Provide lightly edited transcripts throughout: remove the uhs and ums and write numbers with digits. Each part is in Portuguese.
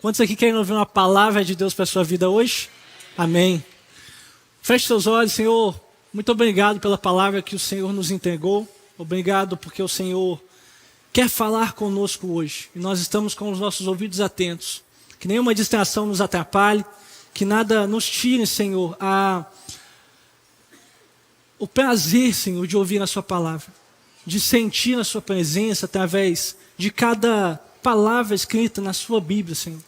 Quantos aqui querem ouvir uma palavra de Deus para a sua vida hoje? Amém. Feche seus olhos, Senhor. Muito obrigado pela palavra que o Senhor nos entregou. Obrigado porque o Senhor quer falar conosco hoje. E nós estamos com os nossos ouvidos atentos. Que nenhuma distração nos atrapalhe. Que nada nos tire, Senhor, o prazer, Senhor, de ouvir a sua palavra. De sentir a sua presença através de cada palavra escrita na sua Bíblia, Senhor.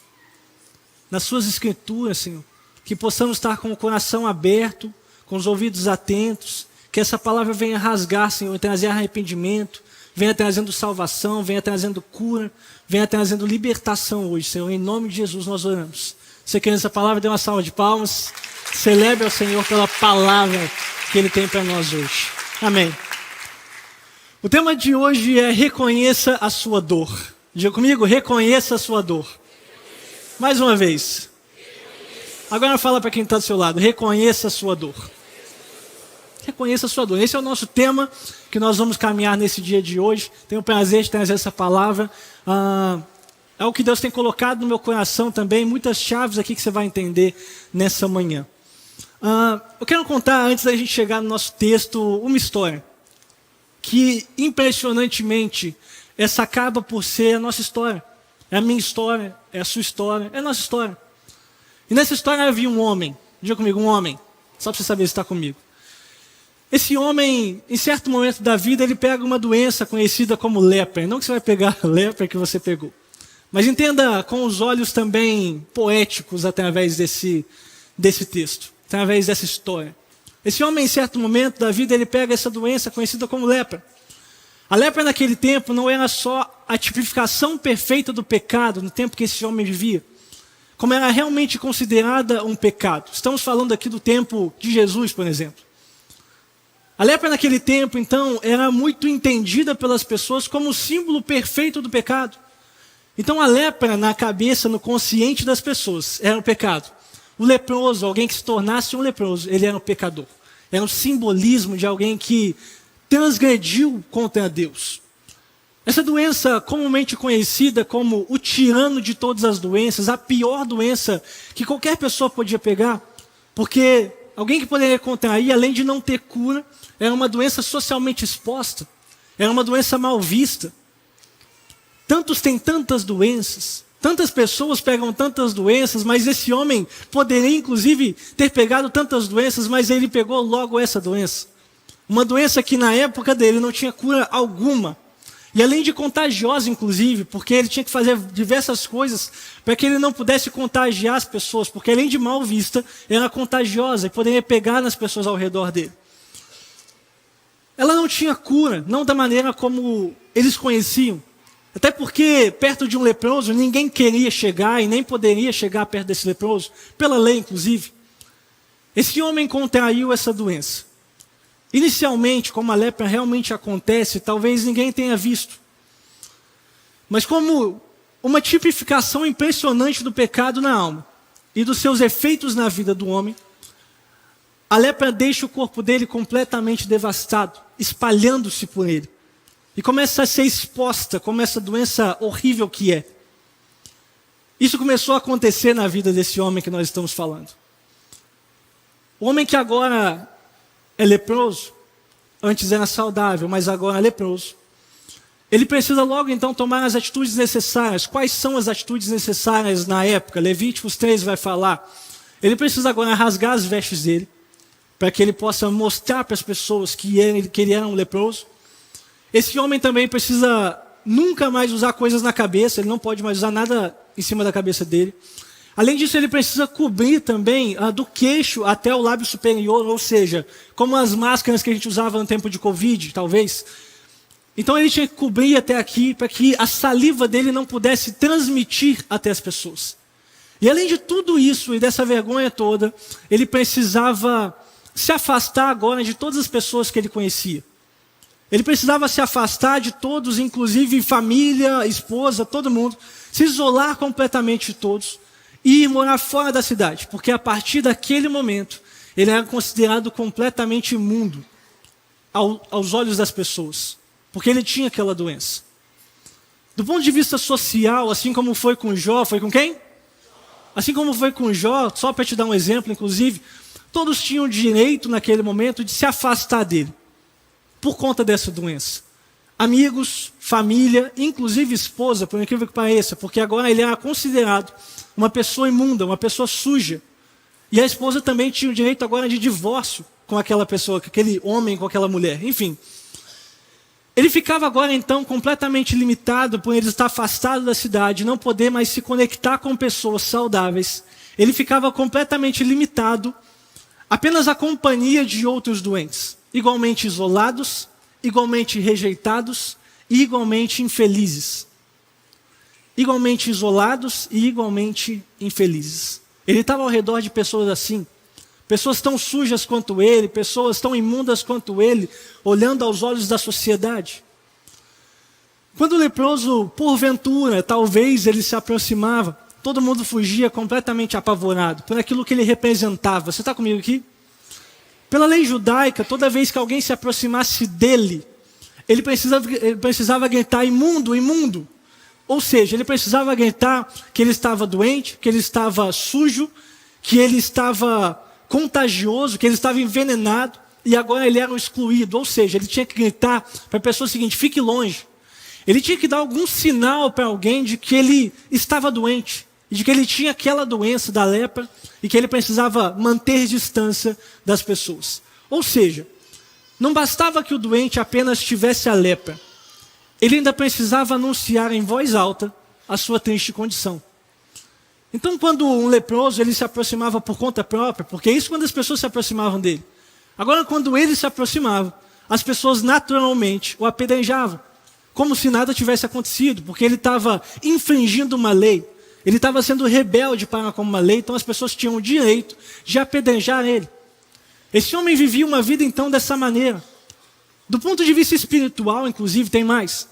Nas suas escrituras, Senhor. Que possamos estar com o coração aberto, com os ouvidos atentos. Que essa palavra venha rasgar, Senhor, trazer arrependimento. Venha trazendo salvação, venha trazendo cura. Venha trazendo libertação hoje, Senhor. Em nome de Jesus nós oramos. Você quer essa palavra? Dê uma salva de palmas. Celebre ao Senhor pela palavra que Ele tem para nós hoje. Amém. O tema de hoje é reconheça a sua dor. Diga comigo, reconheça a sua dor. Mais uma vez. Agora fala para quem está do seu lado, reconheça a sua dor. Reconheça a sua dor. Esse é o nosso tema que nós vamos caminhar nesse dia de hoje. Tenho o prazer de trazer essa palavra. É o que Deus tem colocado no meu coração também. Muitas chaves aqui que você vai entender nessa manhã. Eu quero contar, antes da gente chegar no nosso texto, uma história. Que impressionantemente, essa acaba por ser a nossa história. É a minha história, é a sua história, é a nossa história. E nessa história havia um homem. Diga comigo, um homem. Só para você saber se está comigo. Esse homem, em certo momento da vida, ele pega uma doença conhecida como lepra. Não que você vai pegar a lepra que você pegou. Mas entenda com os olhos também poéticos através desse texto. Através dessa história. Esse homem, em certo momento da vida, ele pega essa doença conhecida como lepra. A lepra naquele tempo não era só a tipificação perfeita do pecado, no tempo que esse homem vivia, como era realmente considerada um pecado. Estamos falando aqui do tempo de Jesus, por exemplo. A lepra naquele tempo, então, era muito entendida pelas pessoas como o símbolo perfeito do pecado. Então a lepra na cabeça, no consciente das pessoas, era o pecado. O leproso, alguém que se tornasse um leproso, ele era um pecador. Era um simbolismo de alguém que transgrediu contra Deus. Essa doença, comumente conhecida como o tirano de todas as doenças, a pior doença que qualquer pessoa podia pegar, porque alguém que poderia contrair, além de não ter cura, era uma doença socialmente exposta, era uma doença mal vista. Tantos têm tantas doenças, tantas pessoas pegam tantas doenças, mas esse homem poderia inclusive ter pegado tantas doenças, mas ele pegou logo essa doença. Uma doença que na época dele não tinha cura alguma. E além de contagiosa, inclusive, porque ele tinha que fazer diversas coisas para que ele não pudesse contagiar as pessoas, porque além de mal vista, era contagiosa e poderia pegar nas pessoas ao redor dele. Ela não tinha cura, não da maneira como eles conheciam. Até porque perto de um leproso, ninguém queria chegar e nem poderia chegar perto desse leproso, pela lei inclusive. Esse homem contraiu essa doença. Inicialmente, como a lepra realmente acontece, talvez ninguém tenha visto. Mas como uma tipificação impressionante do pecado na alma e dos seus efeitos na vida do homem, a lepra deixa o corpo dele completamente devastado, espalhando-se por ele. E começa a ser exposta como essa doença horrível que é. Isso começou a acontecer na vida desse homem que nós estamos falando. O homem que agora é leproso, antes era saudável, mas agora é leproso. Ele precisa logo então tomar as atitudes necessárias. Quais são as atitudes necessárias na época? Levíticos 3 vai falar. Ele precisa agora rasgar as vestes dele, para que ele possa mostrar para as pessoas que ele era um leproso. Esse homem também precisa nunca mais usar coisas na cabeça, ele não pode mais usar nada em cima da cabeça dele. Além disso, ele precisa cobrir também do queixo até o lábio superior, ou seja, como as máscaras que a gente usava no tempo de Covid, talvez. Então ele tinha que cobrir até aqui, para que a saliva dele não pudesse transmitir até as pessoas. E além de tudo isso e dessa vergonha toda, ele precisava se afastar agora de todas as pessoas que ele conhecia. Ele precisava se afastar de todos, inclusive família, esposa, todo mundo, se isolar completamente de todos e ir morar fora da cidade, porque a partir daquele momento ele era considerado completamente imundo aos olhos das pessoas, porque ele tinha aquela doença. Do ponto de vista social, assim como foi com Jó, foi com quem? assim como foi com Jó, só para te dar um exemplo, inclusive, todos tinham direito naquele momento de se afastar dele, por conta dessa doença. Amigos, família, inclusive esposa, por incrível que pareça, porque agora ele era considerado uma pessoa imunda, uma pessoa suja. E a esposa também tinha o direito agora de divórcio com aquela pessoa, com aquele homem, com aquela mulher, enfim. Ele ficava agora então completamente limitado por ele estar afastado da cidade, não poder mais se conectar com pessoas saudáveis. Ele ficava completamente limitado apenas à companhia de outros doentes, igualmente isolados, igualmente rejeitados e igualmente infelizes. Igualmente isolados e igualmente infelizes. Ele estava ao redor de pessoas assim, pessoas tão sujas quanto ele, pessoas tão imundas quanto ele, olhando aos olhos da sociedade. Quando o leproso, porventura, talvez ele se aproximava, todo mundo fugia completamente apavorado por aquilo que ele representava. Você está comigo aqui? Pela lei judaica, toda vez que alguém se aproximasse dele, ele precisava gritar imundo, imundo. Ou seja, ele precisava gritar que ele estava doente, que ele estava sujo, que ele estava contagioso, que ele estava envenenado, e agora ele era o excluído. Ou seja, ele tinha que gritar para a pessoa seguinte: fique longe. Ele tinha que dar algum sinal para alguém de que ele estava doente, de que ele tinha aquela doença da lepra, e que ele precisava manter distância das pessoas. Ou seja, não bastava que o doente apenas tivesse a lepra, ele ainda precisava anunciar em voz alta a sua triste condição. Então, quando um leproso ele se aproximava por conta própria, porque é isso quando as pessoas se aproximavam dele. Agora, quando ele se aproximava, as pessoas naturalmente o apedrejavam, como se nada tivesse acontecido, porque ele estava infringindo uma lei, ele estava sendo rebelde para com uma lei, então as pessoas tinham o direito de apedrejar ele. Esse homem vivia uma vida então dessa maneira. Do ponto de vista espiritual, inclusive, tem mais.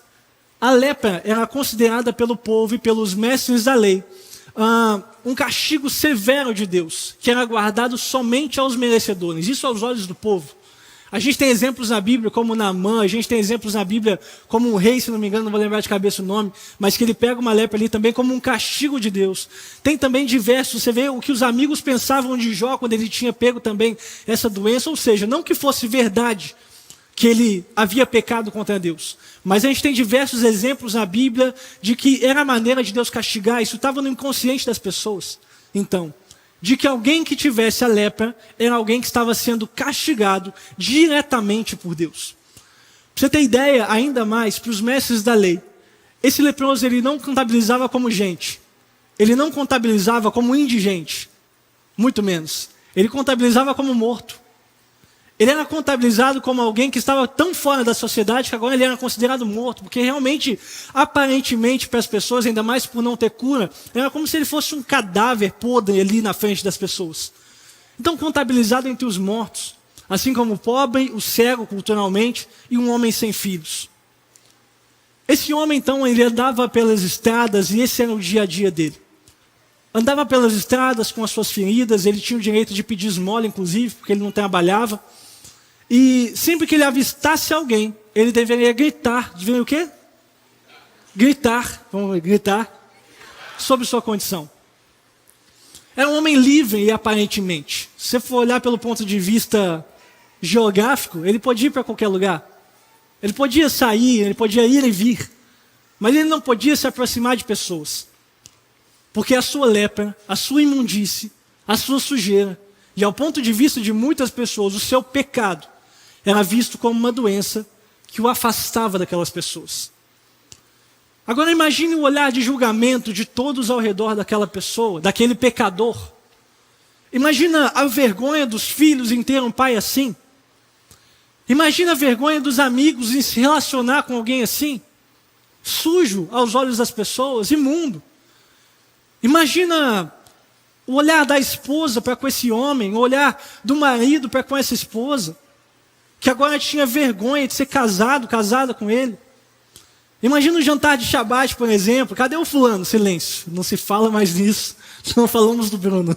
A lepra era considerada pelo povo e pelos mestres da lei um castigo severo de Deus, que era guardado somente aos merecedores, isso aos olhos do povo. A gente tem exemplos na Bíblia como Naamã, a gente tem exemplos na Bíblia como um rei, se não me engano, não vou lembrar de cabeça o nome, mas que ele pega uma lepra ali também como um castigo de Deus. Tem também diversos, você vê o que os amigos pensavam de Jó quando ele tinha pego também essa doença, ou seja, não que fosse verdade que ele havia pecado contra Deus, mas a gente tem diversos exemplos na Bíblia de que era a maneira de Deus castigar, isso estava no inconsciente das pessoas. Então, de que alguém que tivesse a lepra era alguém que estava sendo castigado diretamente por Deus. Para você ter ideia, ainda mais, para os mestres da lei, esse leproso ele não contabilizava como gente, ele não contabilizava como indigente, muito menos. Ele contabilizava como morto. Ele era contabilizado como alguém que estava tão fora da sociedade que agora ele era considerado morto, porque realmente, aparentemente, para as pessoas, ainda mais por não ter cura, era como se ele fosse um cadáver podre ali na frente das pessoas. Então, contabilizado entre os mortos, assim como o pobre, o cego culturalmente e um homem sem filhos. Esse homem, então, ele andava pelas estradas e esse era o dia a dia dele. Andava pelas estradas com as suas feridas, ele tinha o direito de pedir esmola, inclusive, porque ele não trabalhava. E sempre que ele avistasse alguém, ele deveria gritar. Deveria o quê? Gritar, vamos gritar, sobre sua condição. Era um homem livre, aparentemente. Se você for olhar pelo ponto de vista geográfico, ele podia ir para qualquer lugar. Ele podia sair, ele podia ir e vir. Mas ele não podia se aproximar de pessoas. Porque a sua lepra, a sua imundície, a sua sujeira, e ao ponto de vista de muitas pessoas, o seu pecado, era visto como uma doença que o afastava daquelas pessoas. Agora imagine o olhar de julgamento de todos ao redor daquela pessoa, daquele pecador. Imagina a vergonha dos filhos em ter um pai assim. Imagina a vergonha dos amigos em se relacionar com alguém assim, sujo aos olhos das pessoas, imundo. Imagina o olhar da esposa para com esse homem, o olhar do marido para com essa esposa, que agora tinha vergonha de ser casada com ele. Imagina o jantar de Shabat, por exemplo. Cadê o fulano? Silêncio, não se fala mais nisso, não falamos do Bruno.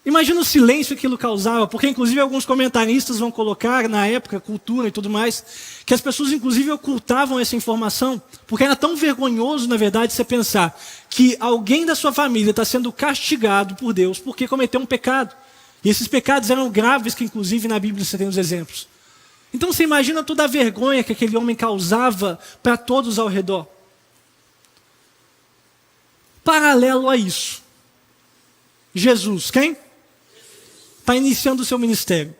Imagina o silêncio que aquilo causava, porque inclusive alguns comentaristas vão colocar, na época, cultura e tudo mais, que as pessoas inclusive ocultavam essa informação, porque era tão vergonhoso, na verdade, você pensar que alguém da sua família está sendo castigado por Deus porque cometeu um pecado. E esses pecados eram graves, que inclusive na Bíblia você tem os exemplos. Então você imagina toda a vergonha que aquele homem causava para todos ao redor. Paralelo a isso, Jesus, quem? Está iniciando o seu ministério.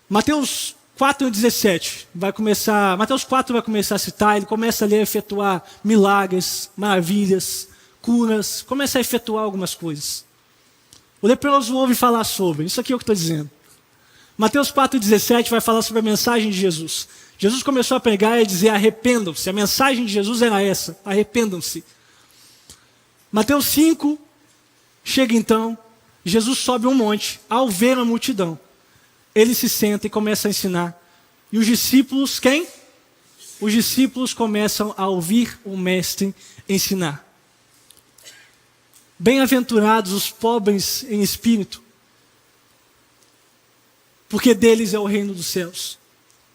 Mateus 4,17 vai começar. Mateus 4 vai começar a citar. Ele começa ali a efetuar milagres, maravilhas, curas. Começa a efetuar algumas coisas. O leproso ouve falar sobre. Isso aqui é o que estou dizendo. Mateus 4,17 vai falar sobre a mensagem de Jesus. Jesus começou a pregar e a dizer: arrependam-se. A mensagem de Jesus era essa: arrependam-se. Mateus 5 chega então. Jesus sobe um monte. Ao ver a multidão, ele se senta e começa a ensinar. E os discípulos, quem? Os discípulos começam a ouvir o mestre ensinar. Bem-aventurados os pobres em espírito, porque deles é o reino dos céus.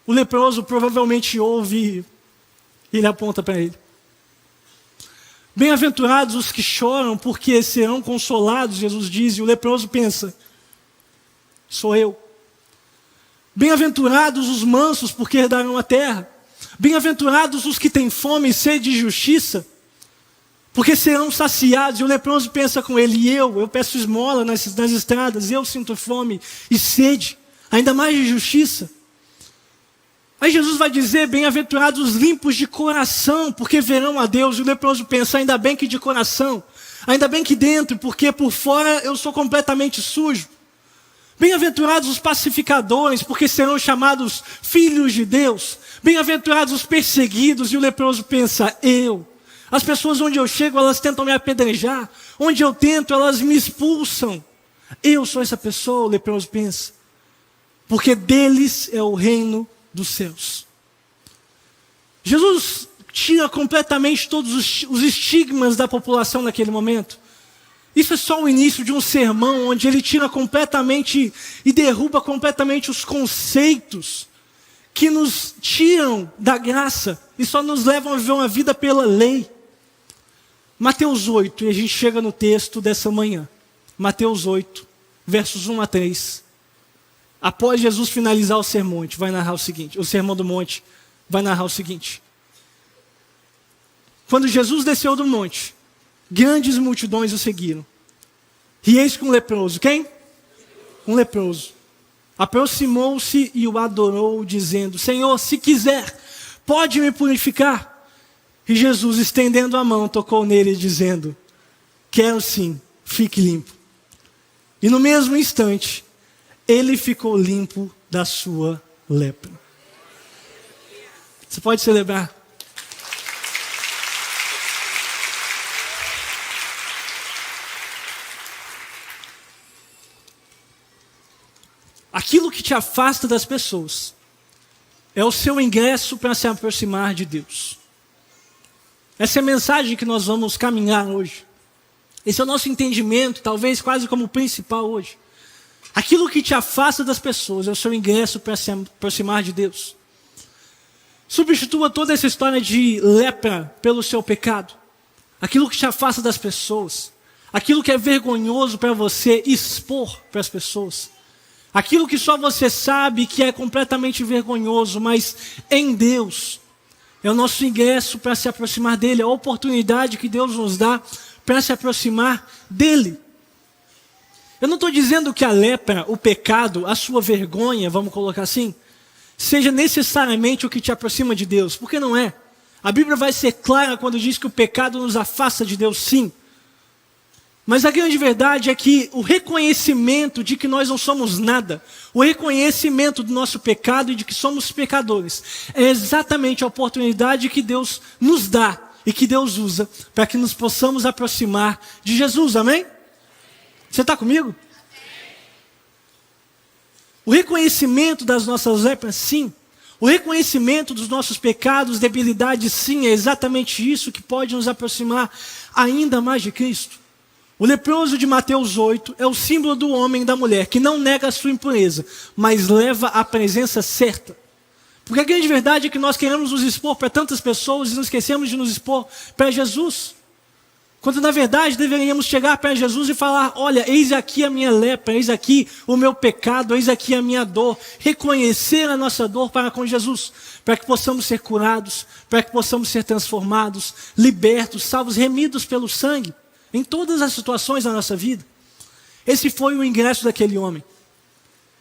O leproso provavelmente ouve e ele aponta para ele. Bem-aventurados os que choram, porque serão consolados, Jesus diz, e o leproso pensa: sou eu. Bem-aventurados os mansos, porque herdarão a terra. Bem-aventurados os que têm fome e sede de justiça, porque serão saciados. E o leproso pensa com ele: e eu peço esmola nas estradas, eu sinto fome e sede, ainda mais de justiça. Aí Jesus vai dizer: bem-aventurados os limpos de coração, porque verão a Deus. E o leproso pensa: ainda bem que de coração, ainda bem que dentro, porque por fora eu sou completamente sujo. Bem-aventurados os pacificadores, porque serão chamados filhos de Deus. Bem-aventurados os perseguidos. E o leproso pensa: eu. As pessoas onde eu chego, elas tentam me apedrejar. Onde eu tento, elas me expulsam. Eu sou essa pessoa, o leproso pensa. Porque deles é o reino dos céus. Jesus tira completamente todos os estigmas da população naquele momento. Isso é só o início de um sermão onde ele tira completamente e derruba completamente os conceitos que nos tiram da graça e só nos levam a viver uma vida pela lei. Mateus 8, e a gente chega no texto dessa manhã. Mateus 8, versos 1 a 3. Após Jesus finalizar o sermão, vai narrar o seguinte: o sermão do monte vai narrar o seguinte. Quando Jesus desceu do monte, grandes multidões o seguiram. E eis que um leproso, quem? Um leproso. Aproximou-se e o adorou, dizendo: Senhor, se quiser, pode me purificar. E Jesus, estendendo a mão, tocou nele, dizendo: quero sim, fique limpo. E no mesmo instante, ele ficou limpo da sua lepra. Você pode celebrar. Aquilo que te afasta das pessoas é o seu ingresso para se aproximar de Deus. Essa é a mensagem que nós vamos caminhar hoje. Esse é o nosso entendimento, talvez quase como principal hoje. Aquilo que te afasta das pessoas é o seu ingresso para se aproximar de Deus. Substitua toda essa história de lepra pelo seu pecado. Aquilo que te afasta das pessoas. Aquilo que é vergonhoso para você expor para as pessoas. Aquilo que só você sabe que é completamente vergonhoso, mas em Deus é o nosso ingresso para se aproximar dele, a oportunidade que Deus nos dá para se aproximar dele. Eu não estou dizendo que a lepra, o pecado, a sua vergonha, vamos colocar assim, seja necessariamente o que te aproxima de Deus, porque não é. A Bíblia vai ser clara quando diz que o pecado nos afasta de Deus, sim. Mas a grande verdade é que o reconhecimento de que nós não somos nada, o reconhecimento do nosso pecado e de que somos pecadores, é exatamente a oportunidade que Deus nos dá e que Deus usa para que nos possamos aproximar de Jesus, amém? Você está comigo? O reconhecimento das nossas lepras, sim. O reconhecimento dos nossos pecados, debilidades, sim, é exatamente isso que pode nos aproximar ainda mais de Cristo. O leproso de Mateus 8 é o símbolo do homem e da mulher, que não nega a sua impureza, mas leva à presença certa. Porque a grande verdade é que nós queremos nos expor para tantas pessoas e não esquecemos de nos expor para Jesus. Quando na verdade deveríamos chegar para Jesus e falar: olha, eis aqui a minha lepra, eis aqui o meu pecado, eis aqui a minha dor. Reconhecer a nossa dor para com Jesus, para que possamos ser curados, para que possamos ser transformados, libertos, salvos, remidos pelo sangue, em todas as situações da nossa vida. Esse foi o ingresso daquele homem.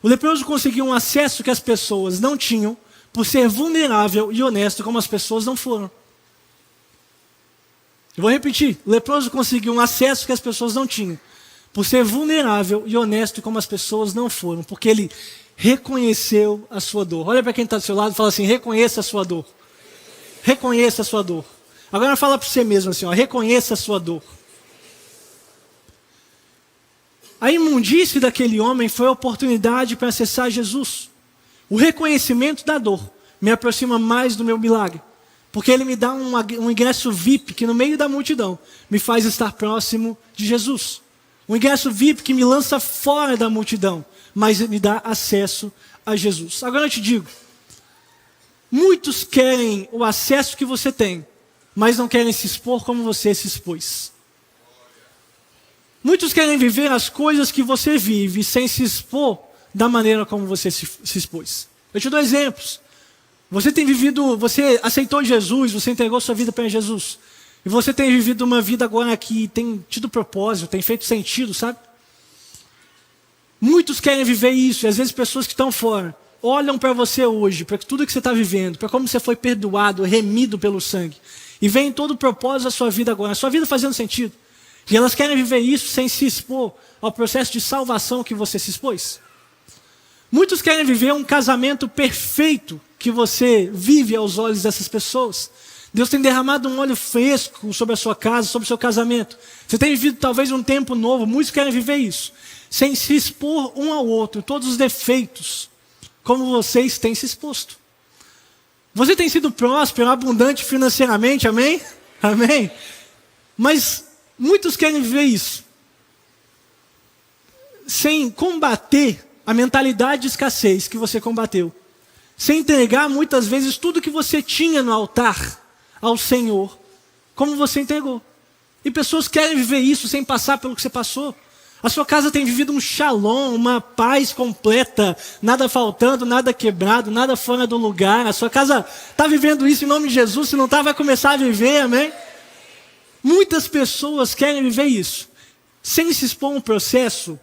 O leproso conseguiu um acesso que as pessoas não tinham, por ser vulnerável e honesto como as pessoas não foram. Eu vou repetir. O leproso conseguiu um acesso que as pessoas não tinham, por ser vulnerável e honesto como as pessoas não foram, porque ele reconheceu a sua dor. Olha para quem está do seu lado e fala assim: reconheça a sua dor. Reconheça a sua dor. Agora fala para você mesmo assim, ó, reconheça a sua dor. A imundície daquele homem foi a oportunidade para acessar Jesus. O reconhecimento da dor me aproxima mais do meu milagre, porque ele me dá um ingresso VIP que no meio da multidão me faz estar próximo de Jesus. Um ingresso VIP que me lança fora da multidão, mas me dá acesso a Jesus. Agora eu te digo, muitos querem o acesso que você tem, mas não querem se expor como você se expôs. Muitos querem viver as coisas que você vive sem se expor da maneira como você se expôs. Eu te dou exemplos. Você aceitou Jesus, você entregou sua vida para Jesus. E você tem vivido uma vida agora que tem tido propósito, tem feito sentido, sabe? Muitos querem viver isso, e às vezes pessoas que estão fora olham para você hoje, para tudo que você está vivendo, para como você foi perdoado, remido pelo sangue, e veem todo o propósito da sua vida agora, a sua vida fazendo sentido. E elas querem viver isso sem se expor ao processo de salvação que você se expôs. Muitos querem viver um casamento perfeito que você vive aos olhos dessas pessoas. Deus tem derramado um óleo fresco sobre a sua casa, sobre o seu casamento. Você tem vivido talvez um tempo novo, muitos querem viver isso, sem se expor um ao outro, todos os defeitos, como vocês têm se exposto. Você tem sido próspero, abundante financeiramente, amém? Amém? Mas muitos querem viver isso, sem combater a mentalidade de escassez que você combateu, sem entregar muitas vezes tudo que você tinha no altar ao Senhor, como você entregou. E pessoas querem viver isso sem passar pelo que você passou. A sua casa tem vivido um shalom, uma paz completa, nada faltando, nada quebrado, nada fora do lugar. A sua casa está vivendo isso em nome de Jesus, se não está, vai começar a viver, amém? Muitas pessoas querem viver isso, sem se expor a um processo.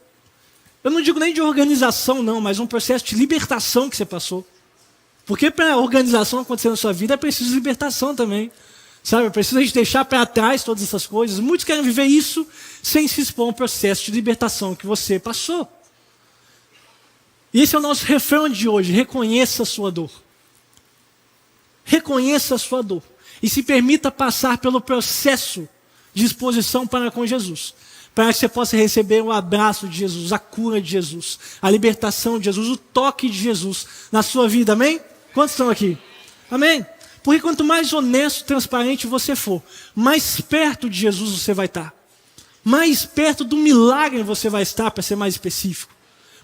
Eu não digo nem de organização não, mas um processo de libertação que você passou. Porque para a organização acontecer na sua vida é preciso libertação também. Sabe, é preciso a gente deixar para trás todas essas coisas. Muitos querem viver isso sem se expor a um processo de libertação que você passou. E esse é o nosso refrão de hoje: reconheça a sua dor. Reconheça a sua dor. E se permita passar pelo processo de exposição para com Jesus, para que você possa receber o abraço de Jesus, a cura de Jesus, a libertação de Jesus, o toque de Jesus na sua vida, amém? Quantos estão aqui? Amém? Porque quanto mais honesto e transparente você for, mais perto de Jesus você vai estar. Mais perto do milagre você vai estar, para ser mais específico.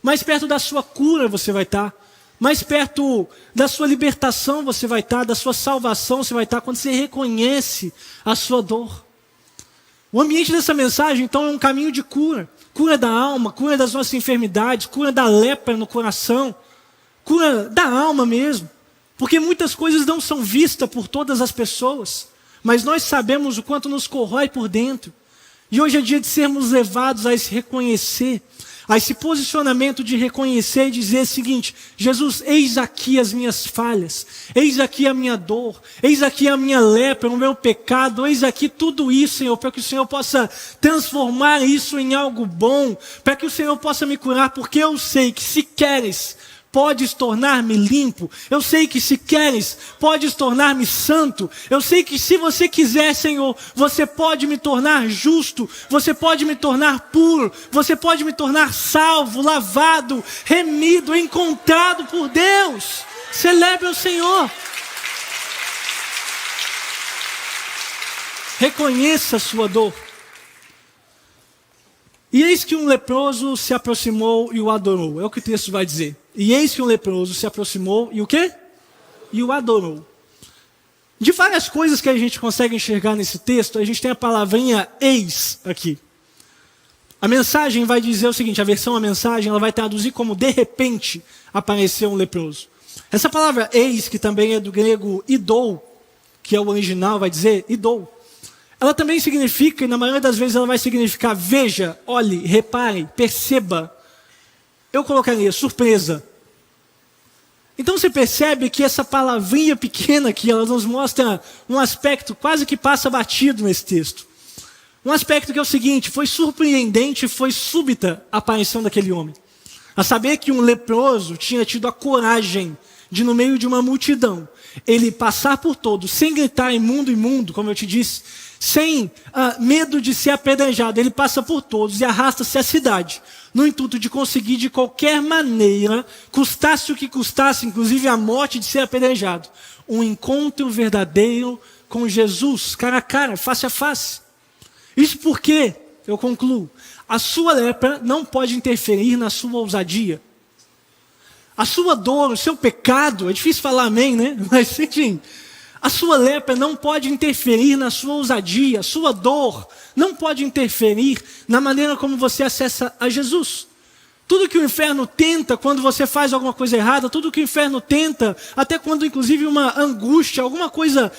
Mais perto da sua cura você vai estar. Mais perto da sua libertação você vai estar, da sua salvação você vai estar, quando você reconhece a sua dor. O ambiente dessa mensagem, então, é um caminho de cura. Cura da alma, cura das nossas enfermidades, cura da lepra no coração, cura da alma mesmo. Porque muitas coisas não são vistas por todas as pessoas, mas nós sabemos o quanto nos corrói por dentro. E hoje é dia de sermos levados a esse reconhecer, a esse posicionamento de reconhecer e dizer o seguinte: Jesus, eis aqui as minhas falhas, eis aqui a minha dor, eis aqui a minha lepra, o meu pecado, eis aqui tudo isso, Senhor, para que o Senhor possa transformar isso em algo bom, para que o Senhor possa me curar, porque eu sei que se queres, podes tornar-me limpo. Eu sei que se queres, podes tornar-me santo. Eu sei que se você quiser, Senhor, você pode me tornar justo, você pode me tornar puro, você pode me tornar salvo, lavado, remido, encontrado por Deus. Celebre o Senhor. Reconheça a sua dor. E eis que um leproso se aproximou e o adorou. É o que o texto vai dizer. E eis que um leproso se aproximou e o quê? E o adorou. De várias coisas que a gente consegue enxergar nesse texto, a gente tem a palavrinha eis aqui. A mensagem vai dizer o seguinte, a mensagem, ela vai traduzir como de repente apareceu um leproso. Essa palavra eis, que também é do grego idou, que é o original, vai dizer idou. Ela também significa, e na maioria das vezes ela vai significar veja, olhe, repare, perceba. Eu colocaria surpresa. Então você percebe que essa palavrinha pequena aqui, ela nos mostra um aspecto quase que passa batido nesse texto. Um aspecto que é o seguinte, foi surpreendente, foi súbita a aparição daquele homem. A saber que um leproso tinha tido a coragem de, no meio de uma multidão, ele passar por todos, sem gritar imundo, imundo, como eu te disse, sem medo de ser apedrejado, ele passa por todos e arrasta-se à cidade, no intuito de conseguir de qualquer maneira, custasse o que custasse, inclusive a morte de ser apedrejado, um encontro verdadeiro com Jesus, cara a cara, face a face. Isso porque, eu concluo, a sua lepra não pode interferir na sua ousadia. A sua dor, o seu pecado, é difícil falar amém, né? Mas enfim, a sua lepra não pode interferir na sua ousadia, a sua dor não pode interferir na maneira como você acessa a Jesus. Tudo que o inferno tenta quando você faz alguma coisa errada, tudo que o inferno tenta, até quando inclusive uma angústia, alguma coisa,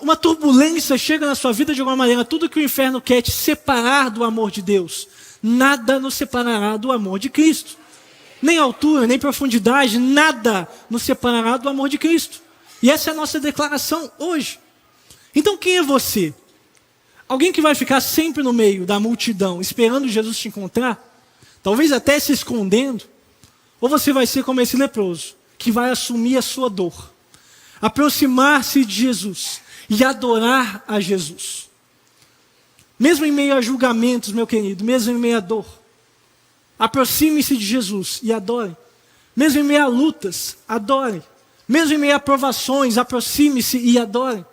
uma turbulência chega na sua vida de alguma maneira, tudo que o inferno quer é te separar do amor de Deus, nada nos separará do amor de Cristo. Nem altura, nem profundidade, nada nos separará do amor de Cristo. E essa é a nossa declaração hoje. Então quem é você? Alguém que vai ficar sempre no meio da multidão, esperando Jesus te encontrar? Talvez até se escondendo, ou você vai ser como esse leproso, que vai assumir a sua dor, aproximar-se de Jesus e adorar a Jesus. Mesmo em meio a julgamentos, meu querido, mesmo em meio a dor, aproxime-se de Jesus e adore. Mesmo em meio a lutas, adore. Mesmo em meio a provações, aproxime-se e adore.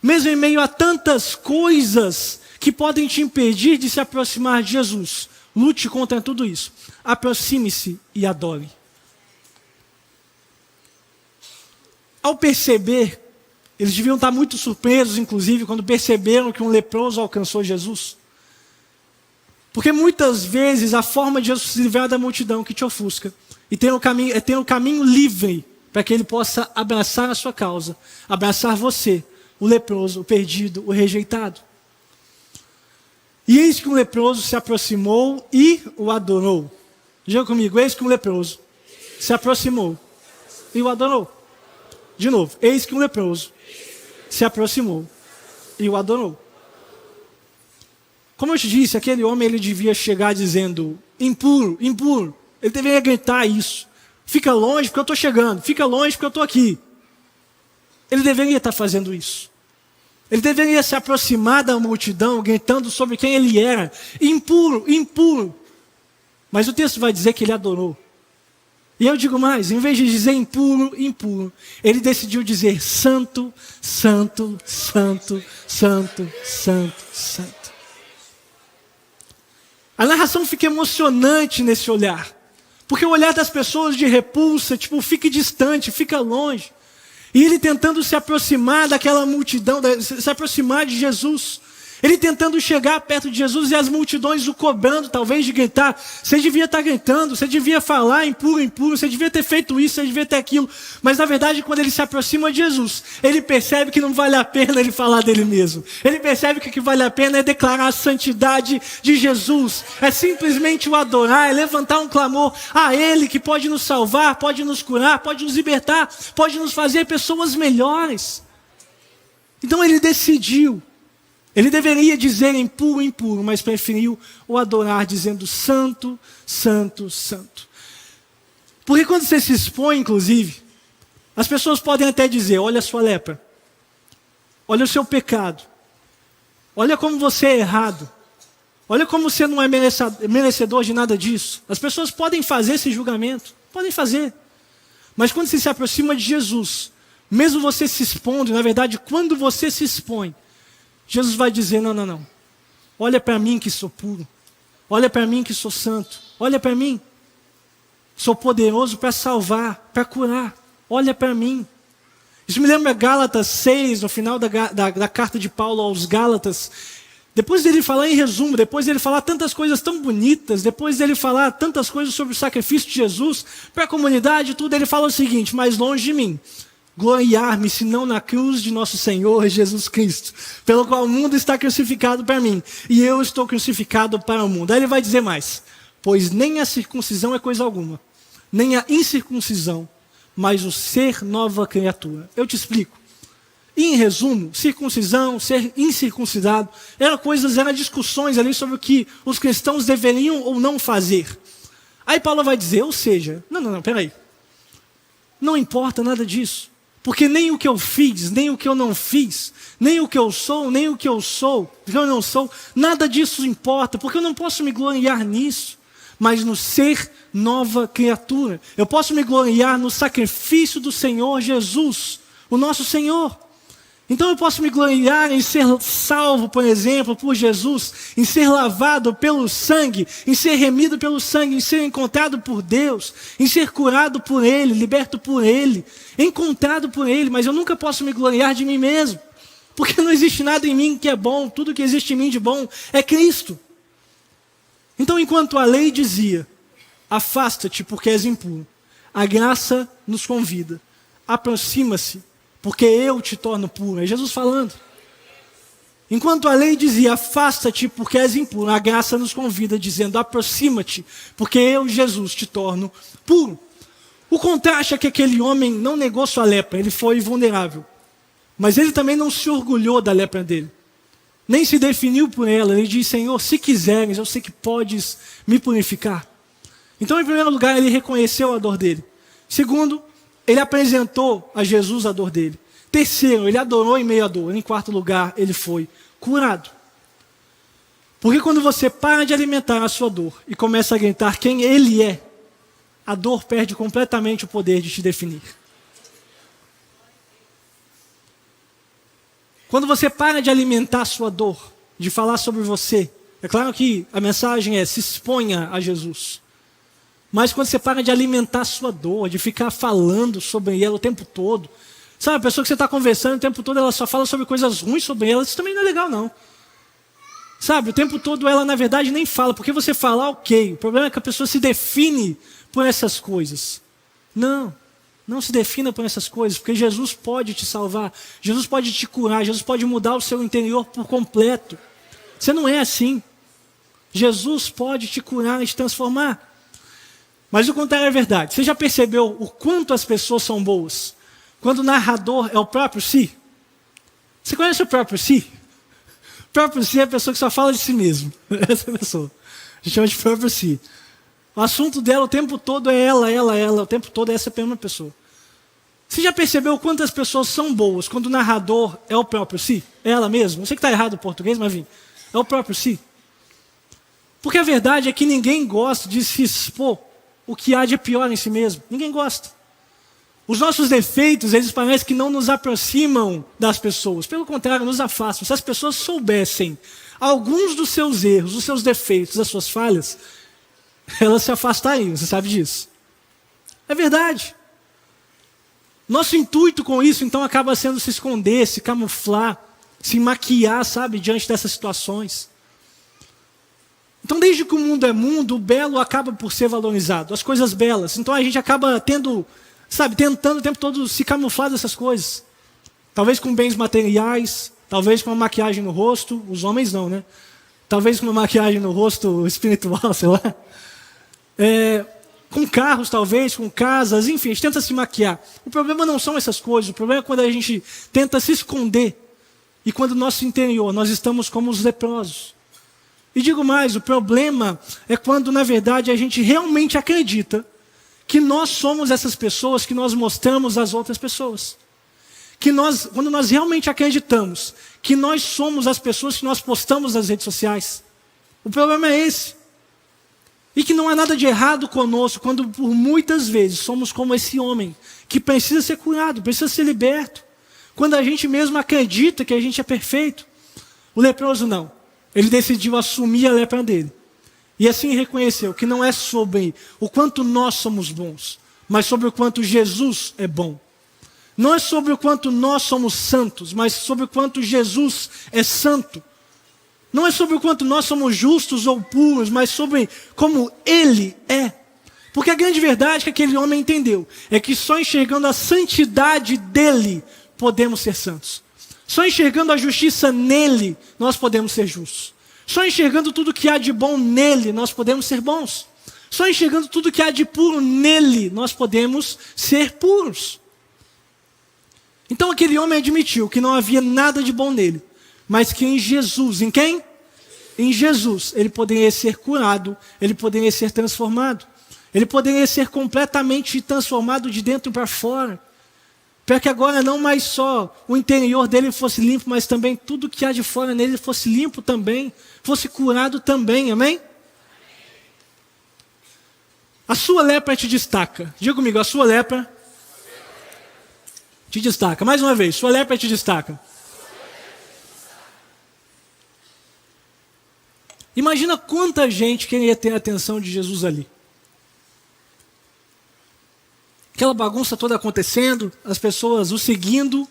Mesmo em meio a tantas coisas que podem te impedir de se aproximar de Jesus, lute contra tudo isso. Aproxime-se e adore. Ao perceber, eles deviam estar muito surpresos, inclusive, quando perceberam que um leproso alcançou Jesus. Porque muitas vezes a forma de Jesus se livrar da multidão que te ofusca e ter um caminho livre para que ele possa abraçar a sua causa, abraçar você, o leproso, o perdido, o rejeitado. E eis que um leproso se aproximou e o adorou. Diga comigo, eis que um leproso se aproximou e o adorou. De novo, eis que um leproso se aproximou e o adorou. Como eu te disse, aquele homem ele devia chegar dizendo, impuro, impuro. Ele deveria gritar isso. Fica longe porque eu estou chegando, fica longe porque eu estou aqui. Ele deveria estar fazendo isso. Ele deveria se aproximar da multidão, gritando sobre quem ele era. Impuro, impuro. Mas o texto vai dizer que ele adorou. E eu digo mais, em vez de dizer impuro, impuro, ele decidiu dizer santo, santo, santo, santo, santo, santo. A narração fica emocionante nesse olhar. Porque o olhar das pessoas de repulsa, tipo, fica distante, fica longe. E ele tentando se aproximar daquela multidão, se aproximar de Jesus. Ele tentando chegar perto de Jesus e as multidões o cobrando, talvez, de gritar. Você devia estar gritando, você devia falar impuro, impuro, você devia ter feito isso, você devia ter aquilo. Mas, na verdade, quando ele se aproxima de Jesus, ele percebe que não vale a pena ele falar dele mesmo. Ele percebe que o que vale a pena é declarar a santidade de Jesus. É simplesmente o adorar, é levantar um clamor a Ele que pode nos salvar, pode nos curar, pode nos libertar, pode nos fazer pessoas melhores. Então ele decidiu. Ele deveria dizer impuro, impuro, mas preferiu o adorar dizendo santo, santo, santo. Porque quando você se expõe, inclusive, as pessoas podem até dizer, olha a sua lepra, olha o seu pecado, olha como você é errado, olha como você não é merecedor de nada disso. As pessoas podem fazer esse julgamento, podem fazer. Mas quando você se aproxima de Jesus, mesmo você se expondo, na verdade, quando você se expõe, Jesus vai dizer, não, não, não. Olha para mim que sou puro. Olha para mim que sou santo. Olha para mim. Sou poderoso para salvar, para curar. Olha para mim. Isso me lembra Gálatas 6, no final da carta de Paulo aos Gálatas. Depois dele falar em resumo, depois dele falar tantas coisas tão bonitas, depois dele falar tantas coisas sobre o sacrifício de Jesus para a comunidade e tudo, ele fala o seguinte: mas longe de mim gloriar-me, senão na cruz de nosso Senhor Jesus Cristo, pelo qual o mundo está crucificado para mim, e eu estou crucificado para o mundo. Aí ele vai dizer mais: pois nem a circuncisão é coisa alguma, nem a incircuncisão, mas o ser nova criatura. Eu te explico. Em resumo, circuncisão, ser incircuncidado, eram discussões ali sobre o que os cristãos deveriam ou não fazer. Aí Paulo vai dizer, ou seja, peraí. Não importa nada disso. Porque nem o que eu fiz, nem o que eu não fiz, nem o que eu sou, nem o que eu não sou, nada disso importa, porque eu não posso me gloriar nisso, mas no ser nova criatura. Eu posso me gloriar no sacrifício do Senhor Jesus, o nosso Senhor. Então eu posso me gloriar em ser salvo, por exemplo, por Jesus, em ser lavado pelo sangue, em ser remido pelo sangue, em ser encontrado por Deus, em ser curado por Ele, liberto por Ele, encontrado por Ele, mas eu nunca posso me gloriar de mim mesmo, porque não existe nada em mim que é bom, tudo que existe em mim de bom é Cristo. Então, enquanto a lei dizia, afasta-te porque és impuro, a graça nos convida, aproxima-se, porque eu te torno puro. É Jesus falando. Enquanto a lei dizia, afasta-te porque és impuro, a graça nos convida dizendo, aproxima-te, porque eu, Jesus, te torno puro. O contraste é que aquele homem não negou sua lepra, ele foi vulnerável. Mas ele também não se orgulhou da lepra dele. Nem se definiu por ela. Ele diz, Senhor, se quiseres, eu sei que podes me purificar. Então, em primeiro lugar, ele reconheceu a dor dele. Segundo, ele apresentou a Jesus a dor dele. Terceiro, ele adorou em meio à dor. Em quarto lugar, ele foi curado. Porque quando você para de alimentar a sua dor e começa a gritar quem ele é, a dor perde completamente o poder de te definir. Quando você para de alimentar a sua dor, de falar sobre você, é claro que a mensagem é se exponha a Jesus. Mas quando você para de alimentar a sua dor, de ficar falando sobre ela o tempo todo, sabe, a pessoa que você está conversando o tempo todo, ela só fala sobre coisas ruins sobre ela, isso também não é legal não. Sabe, o tempo todo ela na verdade nem fala, porque você fala, ok, o problema é que a pessoa se define por essas coisas. Não se defina por essas coisas, porque Jesus pode te salvar, Jesus pode te curar, Jesus pode mudar o seu interior por completo. Você não é assim. Jesus pode te curar e te transformar. Mas o contrário é verdade. Você já percebeu o quanto as pessoas são boas? Quando o narrador é o próprio si? Você conhece o próprio si? O próprio si é a pessoa que só fala de si mesmo. Essa pessoa. A gente chama de próprio si. O assunto dela o tempo todo é ela. O tempo todo é essa mesma pessoa. Você já percebeu quantas pessoas são boas quando o narrador é o próprio si? É ela mesma? Eu sei que está errado o português, mas enfim. É o próprio si. Porque a verdade é que ninguém gosta de se expor o que há de pior em si mesmo. Ninguém gosta. Os nossos defeitos, eles parecem que não nos aproximam das pessoas. Pelo contrário, nos afastam. Se as pessoas soubessem alguns dos seus erros, dos seus defeitos, das suas falhas, elas se afastariam. Você sabe disso? É verdade. Nosso intuito com isso, então, acaba sendo se esconder, se camuflar, se maquiar, sabe, diante dessas situações. Então, desde que o mundo é mundo, o belo acaba por ser valorizado, as coisas belas. Então, a gente acaba tentando o tempo todo se camuflar dessas coisas. Talvez com bens materiais, talvez com uma maquiagem no rosto, os homens não, né? Talvez com uma maquiagem no rosto espiritual, sei lá. Com carros, talvez, com casas, enfim, a gente tenta se maquiar. O problema não são essas coisas, o problema é quando a gente tenta se esconder. E quando no nosso interior nós estamos como os leprosos. E digo mais, o problema é quando, na verdade, a gente realmente acredita que nós somos essas pessoas que nós mostramos às outras pessoas. Quando nós realmente acreditamos que nós somos as pessoas que nós postamos nas redes sociais. O problema é esse. E que não há nada de errado conosco quando por muitas vezes somos como esse homem que precisa ser curado, precisa ser liberto. Quando a gente mesmo acredita que a gente é perfeito. O leproso não. Ele decidiu assumir a lepra dele. E assim reconheceu que não é sobre o quanto nós somos bons, mas sobre o quanto Jesus é bom. Não é sobre o quanto nós somos santos, mas sobre o quanto Jesus é santo. Não é sobre o quanto nós somos justos ou puros, mas sobre como Ele é. Porque a grande verdade que aquele homem entendeu é que só enxergando a santidade dele podemos ser santos. Só enxergando a justiça nele nós podemos ser justos. Só enxergando tudo que há de bom nele nós podemos ser bons. Só enxergando tudo que há de puro nele nós podemos ser puros. Então aquele homem admitiu que não havia nada de bom nele, mas que em Jesus, em quem? Em Jesus, ele poderia ser curado, ele poderia ser transformado. Ele poderia ser completamente transformado de dentro para fora. Para que agora não mais só o interior dele fosse limpo, mas também tudo que há de fora nele fosse limpo também, fosse curado também, amém? A sua lepra te destaca. Diga comigo, a sua lepra te destaca. Mais uma vez, sua lepra te destaca. Imagina quanta gente queria ter a atenção de Jesus ali. Aquela bagunça toda acontecendo, as pessoas o seguindo,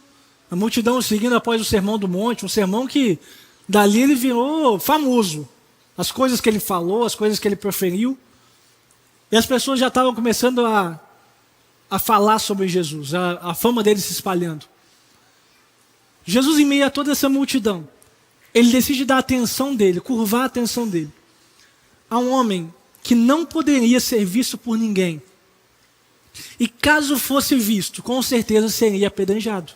a multidão o seguindo após o Sermão do Monte, um sermão que dali ele virou famoso. As coisas que ele falou, as coisas que ele proferiu. E as pessoas já estavam começando a falar sobre Jesus, a fama dele se espalhando. Jesus, em meio a toda essa multidão, ele decide dar a atenção dele, curvar a atenção dele a um homem que não poderia ser visto por ninguém. E caso fosse visto, com certeza seria apedrejado.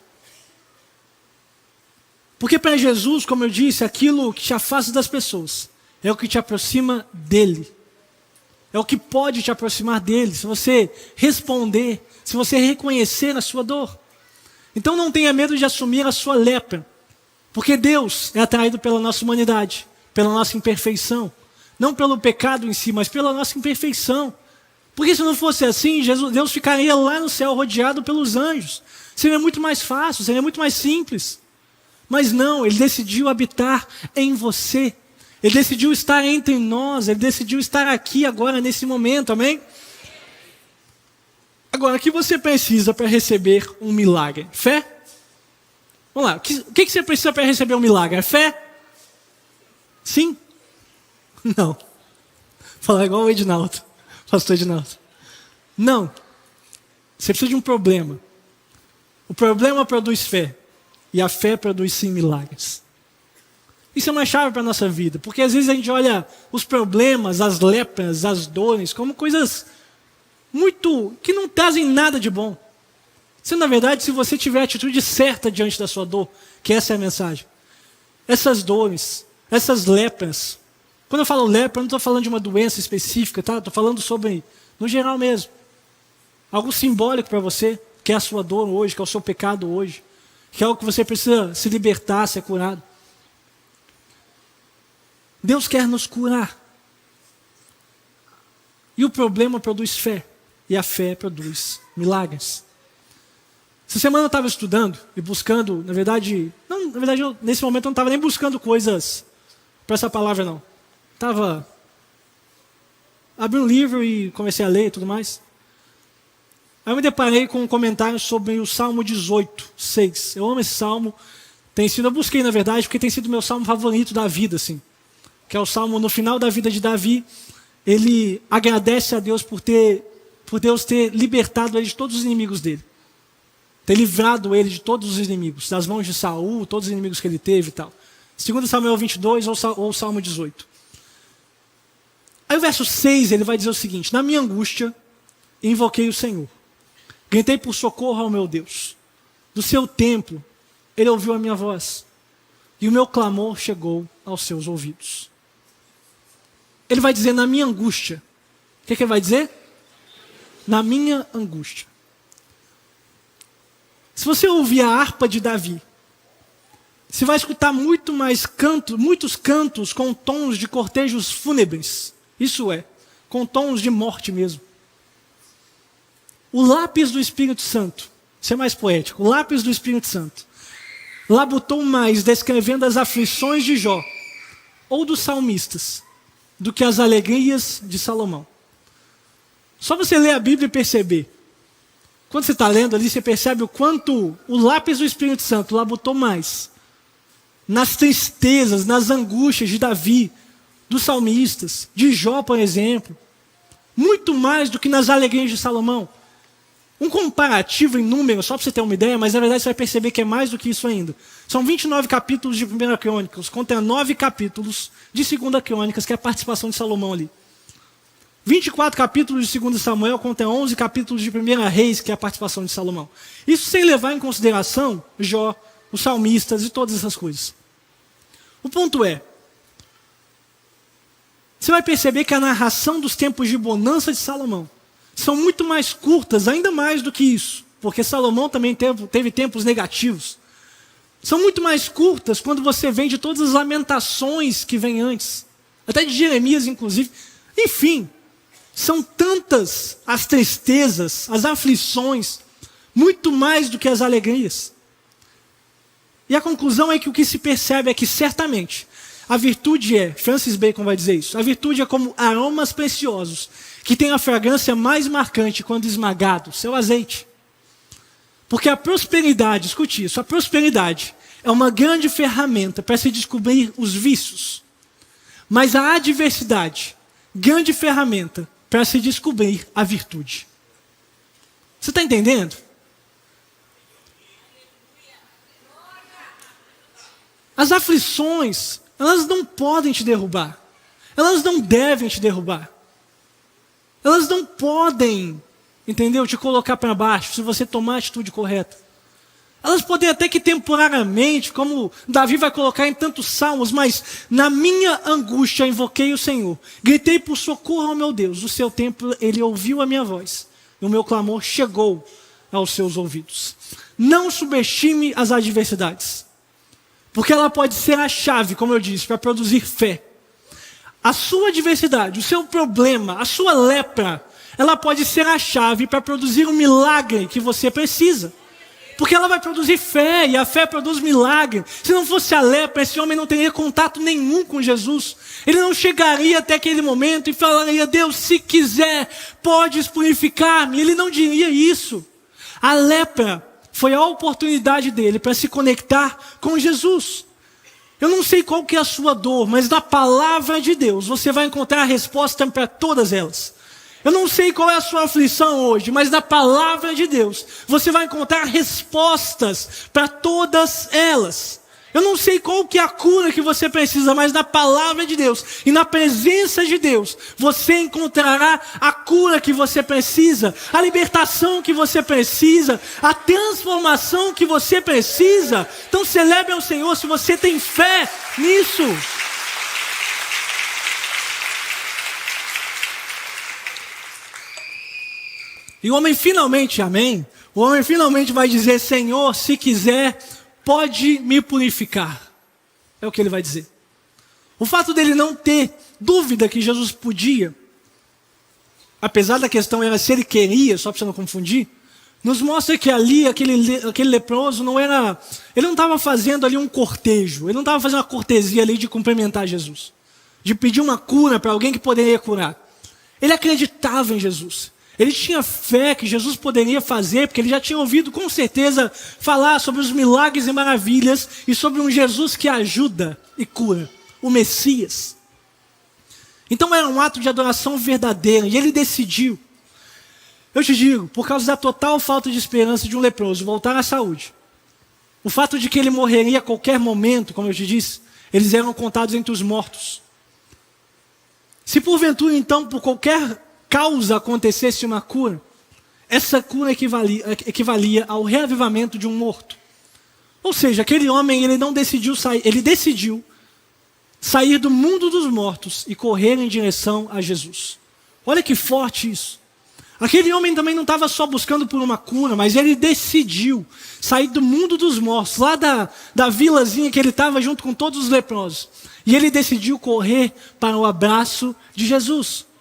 Porque para Jesus, como eu disse, aquilo que te afasta das pessoas é o que te aproxima dele. É o que pode te aproximar dele, se você responder, se você reconhecer a sua dor. Então não tenha medo de assumir a sua lepra, porque Deus é atraído pela nossa humanidade, pela nossa imperfeição. Não pelo pecado em si, mas pela nossa imperfeição. Porque se não fosse assim, Deus ficaria lá no céu rodeado pelos anjos. Seria muito mais fácil, seria muito mais simples. Mas não, Ele decidiu habitar em você. Ele decidiu estar entre nós, Ele decidiu estar aqui agora, nesse momento, amém? Agora, o que você precisa para receber um milagre? Fé? Vamos lá, o que você precisa para receber um milagre? É fé? Sim? Não. Falar igual o Edinaldo. Pastor Edinaldo. Não. Você precisa de um problema. O problema produz fé. E a fé produz sim milagres. Isso é uma chave para a nossa vida. Porque às vezes a gente olha os problemas, as lepras, as dores, como coisas que não trazem nada de bom. Sendo na verdade, se você tiver a atitude certa diante da sua dor, que essa é a mensagem. Essas dores, essas lepras. Quando eu falo lepra, eu não estou falando de uma doença específica, tá? Estou falando sobre, no geral mesmo. Algo simbólico para você, que é a sua dor hoje, que é o seu pecado hoje. Que é algo que você precisa se libertar, ser curado. Deus quer nos curar. E o problema produz fé. E a fé produz milagres. Essa semana eu estava estudando e buscando, na verdade, nesse momento eu não estava nem buscando coisas para essa palavra não. Abri um livro e comecei a ler e tudo mais. Aí eu me deparei com um comentário sobre o Salmo 18, 6. Eu amo esse salmo. Eu busquei, na verdade, porque tem sido o meu salmo favorito da vida, assim. Que é o salmo no final da vida de Davi. Ele agradece a Deus por Deus ter libertado ele de todos os inimigos dele. Ter livrado ele de todos os inimigos, das mãos de Saul, todos os inimigos que ele teve e tal. 2 Samuel 22 ou Salmo 18. Aí o verso 6, ele vai dizer o seguinte: na minha angústia, invoquei o Senhor. Gritei por socorro ao meu Deus. Do seu templo, Ele ouviu a minha voz. E o meu clamor chegou aos seus ouvidos. Ele vai dizer, na minha angústia. O que ele vai dizer? Na minha angústia. Se você ouvir a harpa de Davi, você vai escutar muitos cantos com tons de cortejos fúnebres. Isso é, com tons de morte mesmo. O lápis do Espírito Santo, isso é mais poético, o lápis do Espírito Santo, labutou mais descrevendo as aflições de Jó, ou dos salmistas, do que as alegrias de Salomão. Só você ler a Bíblia e perceber. Quando você está lendo ali, você percebe o quanto o lápis do Espírito Santo lá botou mais nas tristezas, nas angústias de Davi, dos salmistas, de Jó, por exemplo. Muito mais do que nas alegrias de Salomão. Um comparativo em número, só para você ter uma ideia, mas na verdade você vai perceber que é mais do que isso ainda. São 29 capítulos de 1 Crônicas, contra 9 capítulos de 2 Crônicas, que é a participação de Salomão ali. 24 capítulos de 2 Samuel contra 11 capítulos de 1 Reis, que é a participação de Salomão. Isso sem levar em consideração Jó, os salmistas e todas essas coisas. O ponto é, você vai perceber que a narração dos tempos de bonança de Salomão são muito mais curtas, ainda mais do que isso, porque Salomão também teve tempos negativos. São muito mais curtas quando você vem de todas as lamentações que vêm antes, até de Jeremias, inclusive. Enfim, são tantas as tristezas, as aflições, muito mais do que as alegrias. E a conclusão é que o que se percebe é que certamente a virtude Francis Bacon vai dizer isso, a virtude é como aromas preciosos, que tem a fragrância mais marcante quando esmagado, seu azeite. Porque a prosperidade, escute isso, a prosperidade é uma grande ferramenta para se descobrir os vícios. Mas a adversidade, grande ferramenta para se descobrir a virtude. Você está entendendo? As aflições, elas não podem te derrubar. Elas não devem te derrubar. Elas não podem, entendeu, te colocar para baixo se você tomar a atitude correta. Elas podem até que temporariamente, como Davi vai colocar em tantos salmos, mas na minha angústia invoquei o Senhor. Gritei por socorro ao meu Deus. Do seu templo ele ouviu a minha voz. E o meu clamor chegou aos seus ouvidos. Não subestime as adversidades. Porque ela pode ser a chave, como eu disse, para produzir fé. A sua adversidade, o seu problema, a sua lepra, ela pode ser a chave para produzir um milagre que você precisa. Porque ela vai produzir fé, e a fé produz milagre. Se não fosse a lepra, esse homem não teria contato nenhum com Jesus. Ele não chegaria até aquele momento e falaria, Deus, se quiser, podes purificar-me. Ele não diria isso. A lepra foi a oportunidade dele para se conectar com Jesus. Eu não sei qual que é a sua dor, mas na palavra de Deus você vai encontrar a resposta para todas elas. Eu não sei qual é a sua aflição hoje, mas na palavra de Deus você vai encontrar respostas para todas elas. Eu não sei qual que é a cura que você precisa, mas na palavra de Deus e na presença de Deus você encontrará a cura que você precisa, a libertação que você precisa, a transformação que você precisa. Então celebre ao Senhor se você tem fé nisso. E o homem finalmente, amém? O homem finalmente vai dizer, Senhor, se quiser, pode me purificar. É o que ele vai dizer. O fato dele não ter dúvida que Jesus podia, apesar da questão era se ele queria, só para você não confundir, nos mostra que ali, aquele leproso ele não estava fazendo ali um cortejo, ele não estava fazendo uma cortesia ali de cumprimentar Jesus, de pedir uma cura para alguém que poderia curar. Ele acreditava em Jesus. Ele tinha fé que Jesus poderia fazer, porque ele já tinha ouvido com certeza falar sobre os milagres e maravilhas e sobre um Jesus que ajuda e cura, o Messias. Então era um ato de adoração verdadeira e ele decidiu. Eu te digo, por causa da total falta de esperança de um leproso voltar à saúde, o fato de que ele morreria a qualquer momento, como eu te disse, eles eram contados entre os mortos. Se porventura então, por qualquer causa acontecesse uma cura, essa cura equivalia ao reavivamento de um morto. Ou seja, aquele homem ele decidiu sair do mundo dos mortos e correr em direção a Jesus. Olha que forte isso. Aquele homem também não estava só buscando por uma cura, mas ele decidiu sair do mundo dos mortos, lá da vilazinha que ele estava junto com todos os leprosos. E ele decidiu correr para o abraço de Jesus.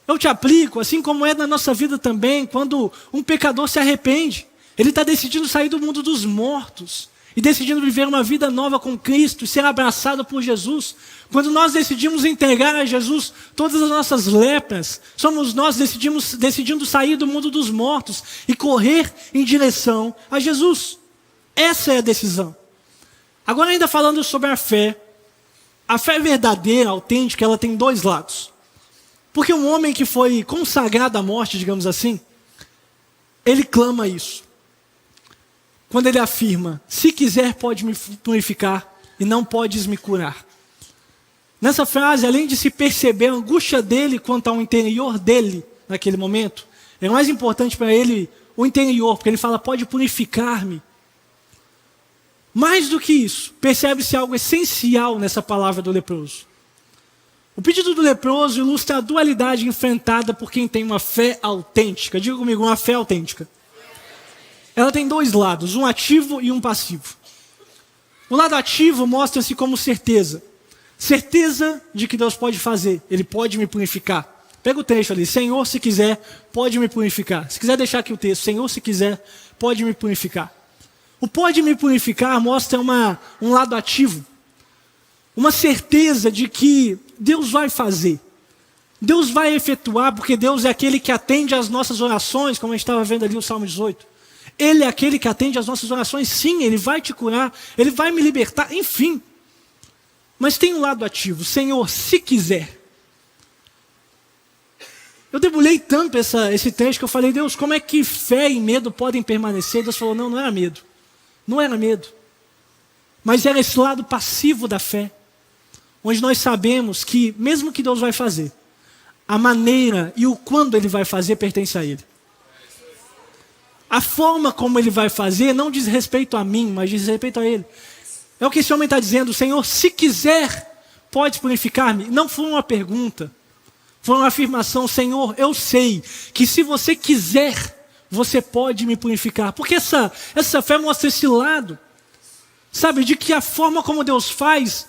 Eu te aplico, assim como é na nossa vida também, quando um pecador se arrepende, ele está decidindo sair do mundo dos mortos e decidindo viver uma vida nova com Cristo e ser abraçado por Jesus, quando nós decidimos entregar a Jesus todas as nossas lepras, somos nós decidindo sair do mundo dos mortos e correr em direção a Jesus. Essa é a decisão. Agora, ainda falando sobre a fé verdadeira, autêntica, ela tem dois lados. Porque um homem que foi consagrado à morte, digamos assim, ele clama isso. Quando ele afirma, se quiser pode me purificar e não podes me curar. Nessa frase, além de se perceber a angústia dele quanto ao interior dele, naquele momento, é mais importante para ele o interior, porque ele fala, pode purificar-me. Mais do que isso, percebe-se algo essencial nessa palavra do leproso. O pedido do leproso ilustra a dualidade enfrentada por quem tem uma fé autêntica. Diga comigo, uma fé autêntica. Ela tem dois lados, um ativo e um passivo. O lado ativo mostra-se como certeza. Certeza de que Deus pode fazer, Ele pode me purificar. Pega o trecho ali, Senhor, se quiser, pode me purificar. Se quiser deixar aqui o texto, Senhor, se quiser, pode me purificar. O pode me purificar mostra um lado ativo. Uma certeza de que Deus vai fazer. Deus vai efetuar, porque Deus é aquele que atende às nossas orações, como a gente estava vendo ali no Salmo 18. Ele é aquele que atende às nossas orações, sim, Ele vai te curar, Ele vai me libertar, enfim. Mas tem um lado ativo, Senhor, se quiser. Eu debulhei tanto esse texto que eu falei, Deus, como é que fé e medo podem permanecer? Deus falou, não era medo. Não era medo. Mas era esse lado passivo da fé, onde nós sabemos que, mesmo que Deus vai fazer, a maneira e o quando Ele vai fazer pertence a Ele. A forma como Ele vai fazer não diz respeito a mim, mas diz respeito a Ele. É o que esse homem está dizendo, Senhor, se quiser, pode purificar-me. Não foi uma pergunta, foi uma afirmação, Senhor, eu sei que se você quiser, você pode me purificar. Porque essa fé mostra esse lado, sabe, de que a forma como Deus faz,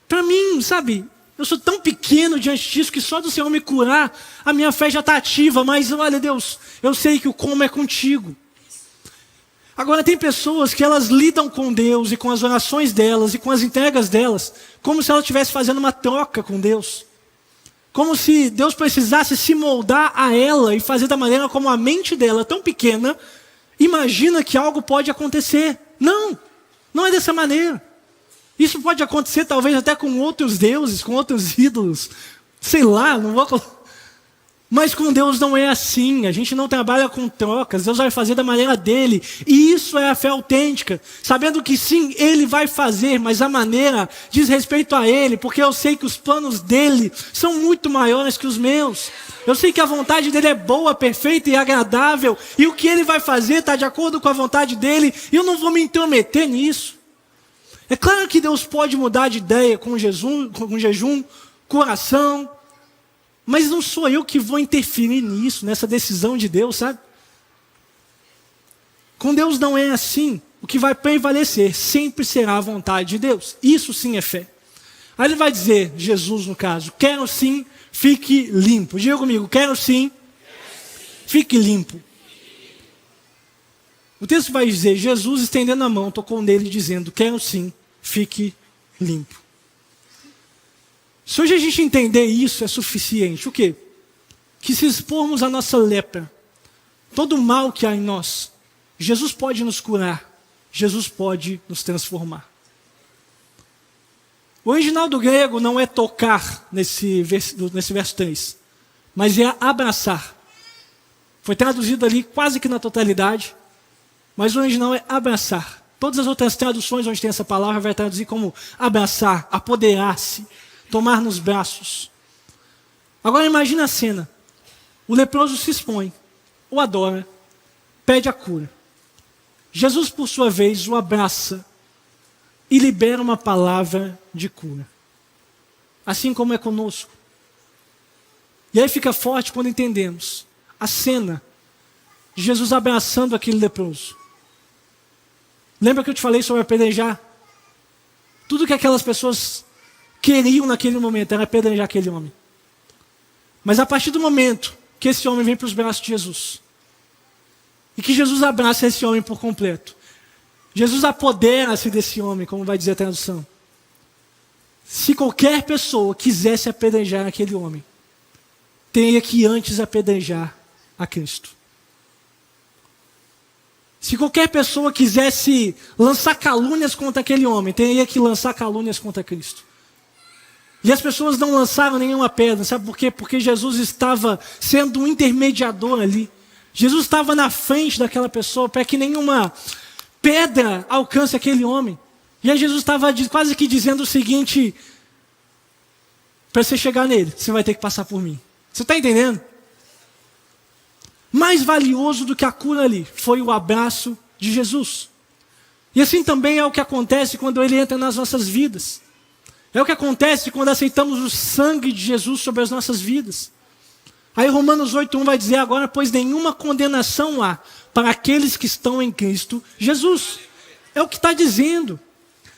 para mim, sabe, eu sou tão pequeno diante disso que só do Senhor me curar, a minha fé já está ativa, mas olha Deus, eu sei que o como é contigo. Agora tem pessoas que elas lidam com Deus e com as orações delas e com as entregas delas, como se ela estivesse fazendo uma troca com Deus. Como se Deus precisasse se moldar a ela e fazer da maneira como a mente dela, tão pequena, imagina que algo pode acontecer. Não, não é dessa maneira. Isso pode acontecer talvez até com outros deuses, com outros ídolos. Sei lá, não vou... Mas com Deus não é assim. A gente não trabalha com trocas. Deus vai fazer da maneira dele. E isso é a fé autêntica. Sabendo que sim, Ele vai fazer, mas a maneira diz respeito a Ele. Porque eu sei que os planos dele são muito maiores que os meus. Eu sei que a vontade dele é boa, perfeita e agradável. E o que Ele vai fazer está de acordo com a vontade dele. E eu não vou me intrometer nisso. É claro que Deus pode mudar de ideia com jejum, com oração, mas não sou eu que vou interferir nisso, nessa decisão de Deus, sabe? Com Deus não é assim. O que vai prevalecer sempre será a vontade de Deus. Isso sim é fé. Aí ele vai dizer, Jesus no caso, quero sim, fique limpo. Diga comigo, quero sim, fique limpo. O texto vai dizer, Jesus estendendo a mão, tocou nele dizendo, quero sim, fique limpo. Se hoje a gente entender isso é suficiente, o quê? Que se expormos a nossa lepra, todo o mal que há em nós, Jesus pode nos curar, Jesus pode nos transformar. O original do grego não é tocar nesse verso 3, mas é abraçar. Foi traduzido ali quase que na totalidade, mas o original é abraçar. Todas as outras traduções onde tem essa palavra vai traduzir como abraçar, apoderar-se, tomar nos braços. Agora imagina a cena. O leproso se expõe, o adora, pede a cura. Jesus, por sua vez, o abraça e libera uma palavra de cura. Assim como é conosco. E aí fica forte quando entendemos a cena de Jesus abraçando aquele leproso. Lembra que eu te falei sobre apedrejar? Tudo que aquelas pessoas queriam naquele momento era apedrejar aquele homem. Mas a partir do momento que esse homem vem para os braços de Jesus, e que Jesus abraça esse homem por completo, Jesus apodera-se desse homem, como vai dizer a tradução. Se qualquer pessoa quisesse apedrejar aquele homem, teria que antes apedrejar a Cristo. Se qualquer pessoa quisesse lançar calúnias contra aquele homem, teria que lançar calúnias contra Cristo. E as pessoas não lançaram nenhuma pedra, sabe por quê? Porque Jesus estava sendo um intermediador ali. Jesus estava na frente daquela pessoa para que nenhuma pedra alcance aquele homem. E aí Jesus estava quase que dizendo o seguinte: para você chegar nele, você vai ter que passar por mim. Você está entendendo? Mais valioso do que a cura ali foi o abraço de Jesus. E assim também é o que acontece quando ele entra nas nossas vidas. É o que acontece quando aceitamos o sangue de Jesus sobre as nossas vidas. Aí Romanos 8:1 vai dizer agora: pois nenhuma condenação há para aqueles que estão em Cristo Jesus. É o que está dizendo.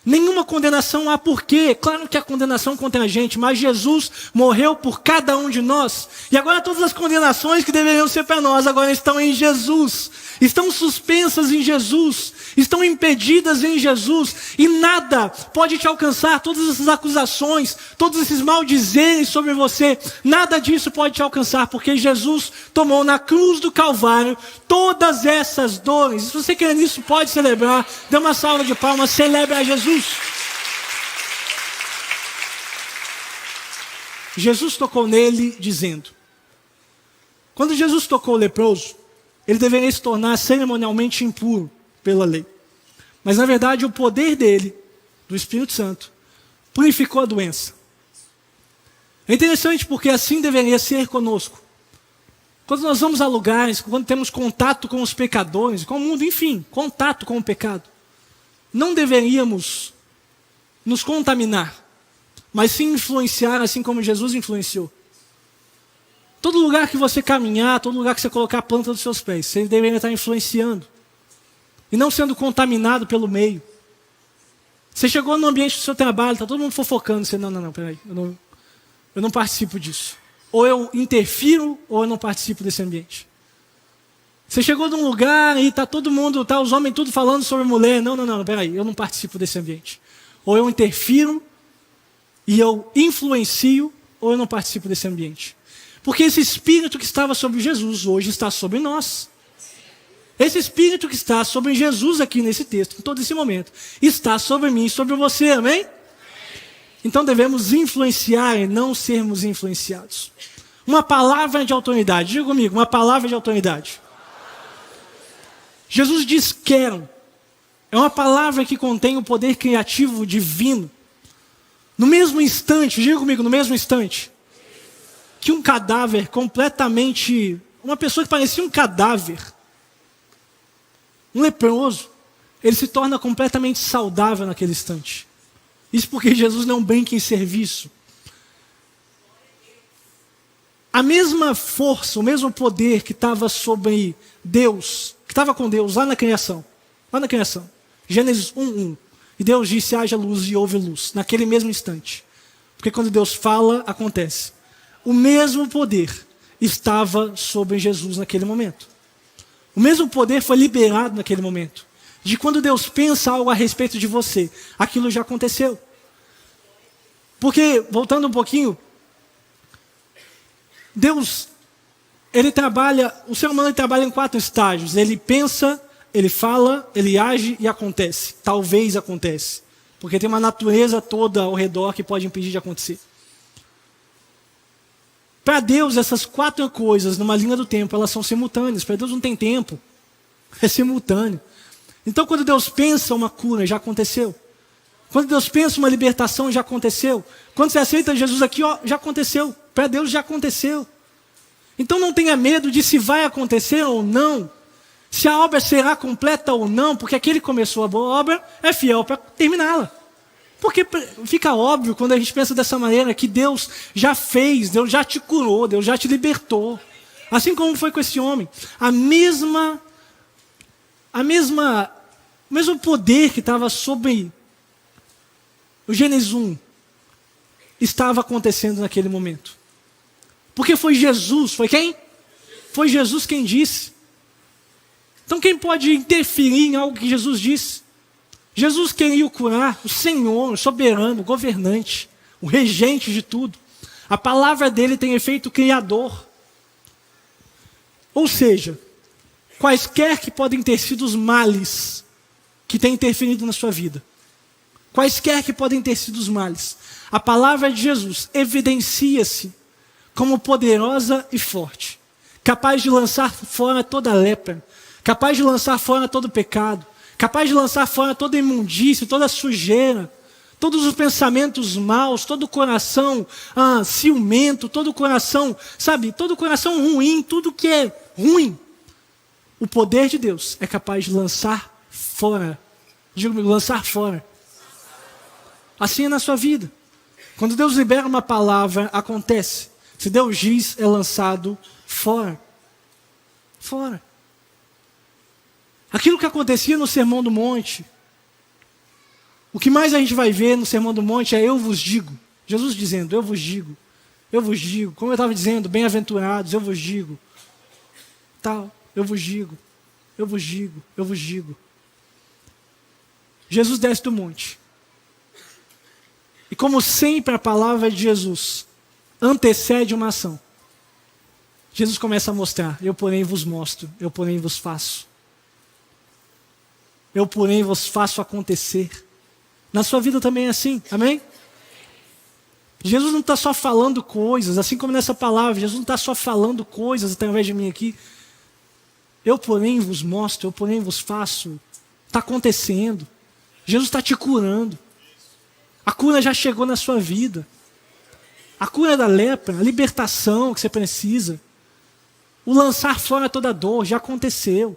Nenhuma condenação há. Por quê? Claro que há condenação contra a gente, mas Jesus morreu por cada um de nós. E agora todas as condenações que deveriam ser para nós agora estão em Jesus. Estão suspensas em Jesus. Estão impedidas em Jesus. E nada pode te alcançar. Todas essas acusações, todos esses maldizeres sobre você, nada disso pode te alcançar, porque Jesus tomou na cruz do Calvário todas essas dores. Se você quer nisso, pode celebrar. Dê uma salva de palmas, celebre a Jesus. Jesus tocou nele dizendo: quando Jesus tocou o leproso, ele deveria se tornar cerimonialmente impuro pela lei. Mas na verdade o poder dele, do Espírito Santo, purificou a doença. É interessante porque assim deveria ser conosco. Quando nós vamos a lugares, quando temos contato com os pecadores, com o mundo, enfim, contato com o pecado, não deveríamos nos contaminar, mas sim influenciar assim como Jesus influenciou. Todo lugar que você caminhar, todo lugar que você colocar a planta dos seus pés, você deveria estar influenciando e não sendo contaminado pelo meio. Você chegou no ambiente do seu trabalho, está todo mundo fofocando, você, não, peraí, eu não participo disso. Ou eu interfiro, ou eu não participo desse ambiente. Você chegou num lugar e está todo mundo, está os homens tudo falando sobre mulher, não, peraí, eu não participo desse ambiente. Ou eu interfiro e eu influencio, ou eu não participo desse ambiente. Porque esse Espírito que estava sobre Jesus hoje está sobre nós. Esse Espírito que está sobre Jesus aqui nesse texto, em todo esse momento, está sobre mim e sobre você, amém? Então devemos influenciar e não sermos influenciados. Uma palavra de autoridade, diga comigo, uma palavra de autoridade. Jesus diz quero. É uma palavra que contém o poder criativo divino. No mesmo instante, diga comigo, no mesmo instante, que um cadáver completamente, uma pessoa que parecia um cadáver, um leproso, ele se torna completamente saudável naquele instante. Isso porque Jesus não brinca em serviço. A mesma força, o mesmo poder que estava sobre Deus, que estava com Deus lá na criação, Gênesis 1:1. E Deus disse, haja luz e houve luz, naquele mesmo instante. Porque quando Deus fala, acontece. O mesmo poder estava sobre Jesus naquele momento. O mesmo poder foi liberado naquele momento. De quando Deus pensa algo a respeito de você, aquilo já aconteceu. Porque, voltando um pouquinho, Deus, o ser humano trabalha em 4 estágios. Ele pensa, ele fala, ele age e acontece. Talvez acontece. Porque tem uma natureza toda ao redor que pode impedir de acontecer. Para Deus, essas 4 coisas, numa linha do tempo, elas são simultâneas. Para Deus não tem tempo. É simultâneo. Então, quando Deus pensa uma cura, já aconteceu. Quando Deus pensa uma libertação, já aconteceu. Quando você aceita Jesus aqui, já aconteceu. Para Deus já aconteceu. Então não tenha medo de se vai acontecer ou não. Se a obra será completa ou não, porque aquele que começou a boa obra é fiel para terminá-la. Porque fica óbvio quando a gente pensa dessa maneira que Deus já fez, Deus já te curou, Deus já te libertou. Assim como foi com esse homem. O mesmo poder que estava sobre o Gênesis 1 estava acontecendo naquele momento. Porque foi Jesus, foi quem? Foi Jesus quem disse. Então quem pode interferir em algo que Jesus disse? Jesus queria o curar, o Senhor, o soberano, o governante, o regente de tudo. A palavra dele tem efeito criador. Ou seja, quaisquer que podem ter sido os males que têm interferido na sua vida, quaisquer que podem ter sido os males, a palavra de Jesus evidencia-se como poderosa e forte, capaz de lançar fora toda a lepra, capaz de lançar fora todo o pecado, capaz de lançar fora toda a imundície, toda a sujeira, todos os pensamentos maus, todo o coração ciumento, todo o coração, todo o coração ruim, tudo que é ruim. O poder de Deus é capaz de lançar fora. Diga-me, lançar fora. Assim é na sua vida. Quando Deus libera uma palavra, acontece. Se Deus diz, é lançado fora. Fora. Aquilo que acontecia no Sermão do Monte, o que mais a gente vai ver no Sermão do Monte é eu vos digo. Jesus dizendo, eu vos digo. Eu vos digo. Como eu estava dizendo, bem-aventurados, eu vos digo. Tal, eu vos digo. Eu vos digo. Eu vos digo. Jesus desce do monte. E como sempre a palavra de Jesus antecede uma ação, Jesus começa a mostrar, eu porém vos mostro, eu porém vos faço. Eu porém vos faço acontecer. Na sua vida também é assim, amém? Jesus não está só falando coisas, assim como nessa palavra, Jesus não está só falando coisas através de mim aqui. Eu porém vos mostro, eu porém vos faço. Está acontecendo. Jesus está te curando. A cura já chegou na sua vida. A cura da lepra, a libertação que você precisa, o lançar fora toda dor, já aconteceu.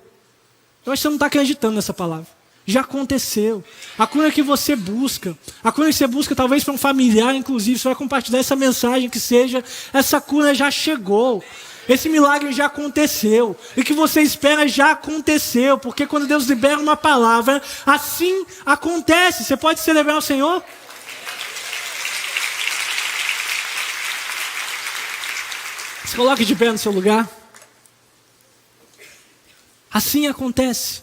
Eu acho que você não está acreditando nessa palavra. Já aconteceu. A cura que você busca, a cura que você busca talvez para um familiar, inclusive, você vai compartilhar essa mensagem que seja, essa cura já chegou. Esse milagre já aconteceu. E o que você espera já aconteceu. Porque quando Deus libera uma palavra, assim acontece. Você pode celebrar o Senhor? Se coloque de pé no seu lugar. Assim acontece.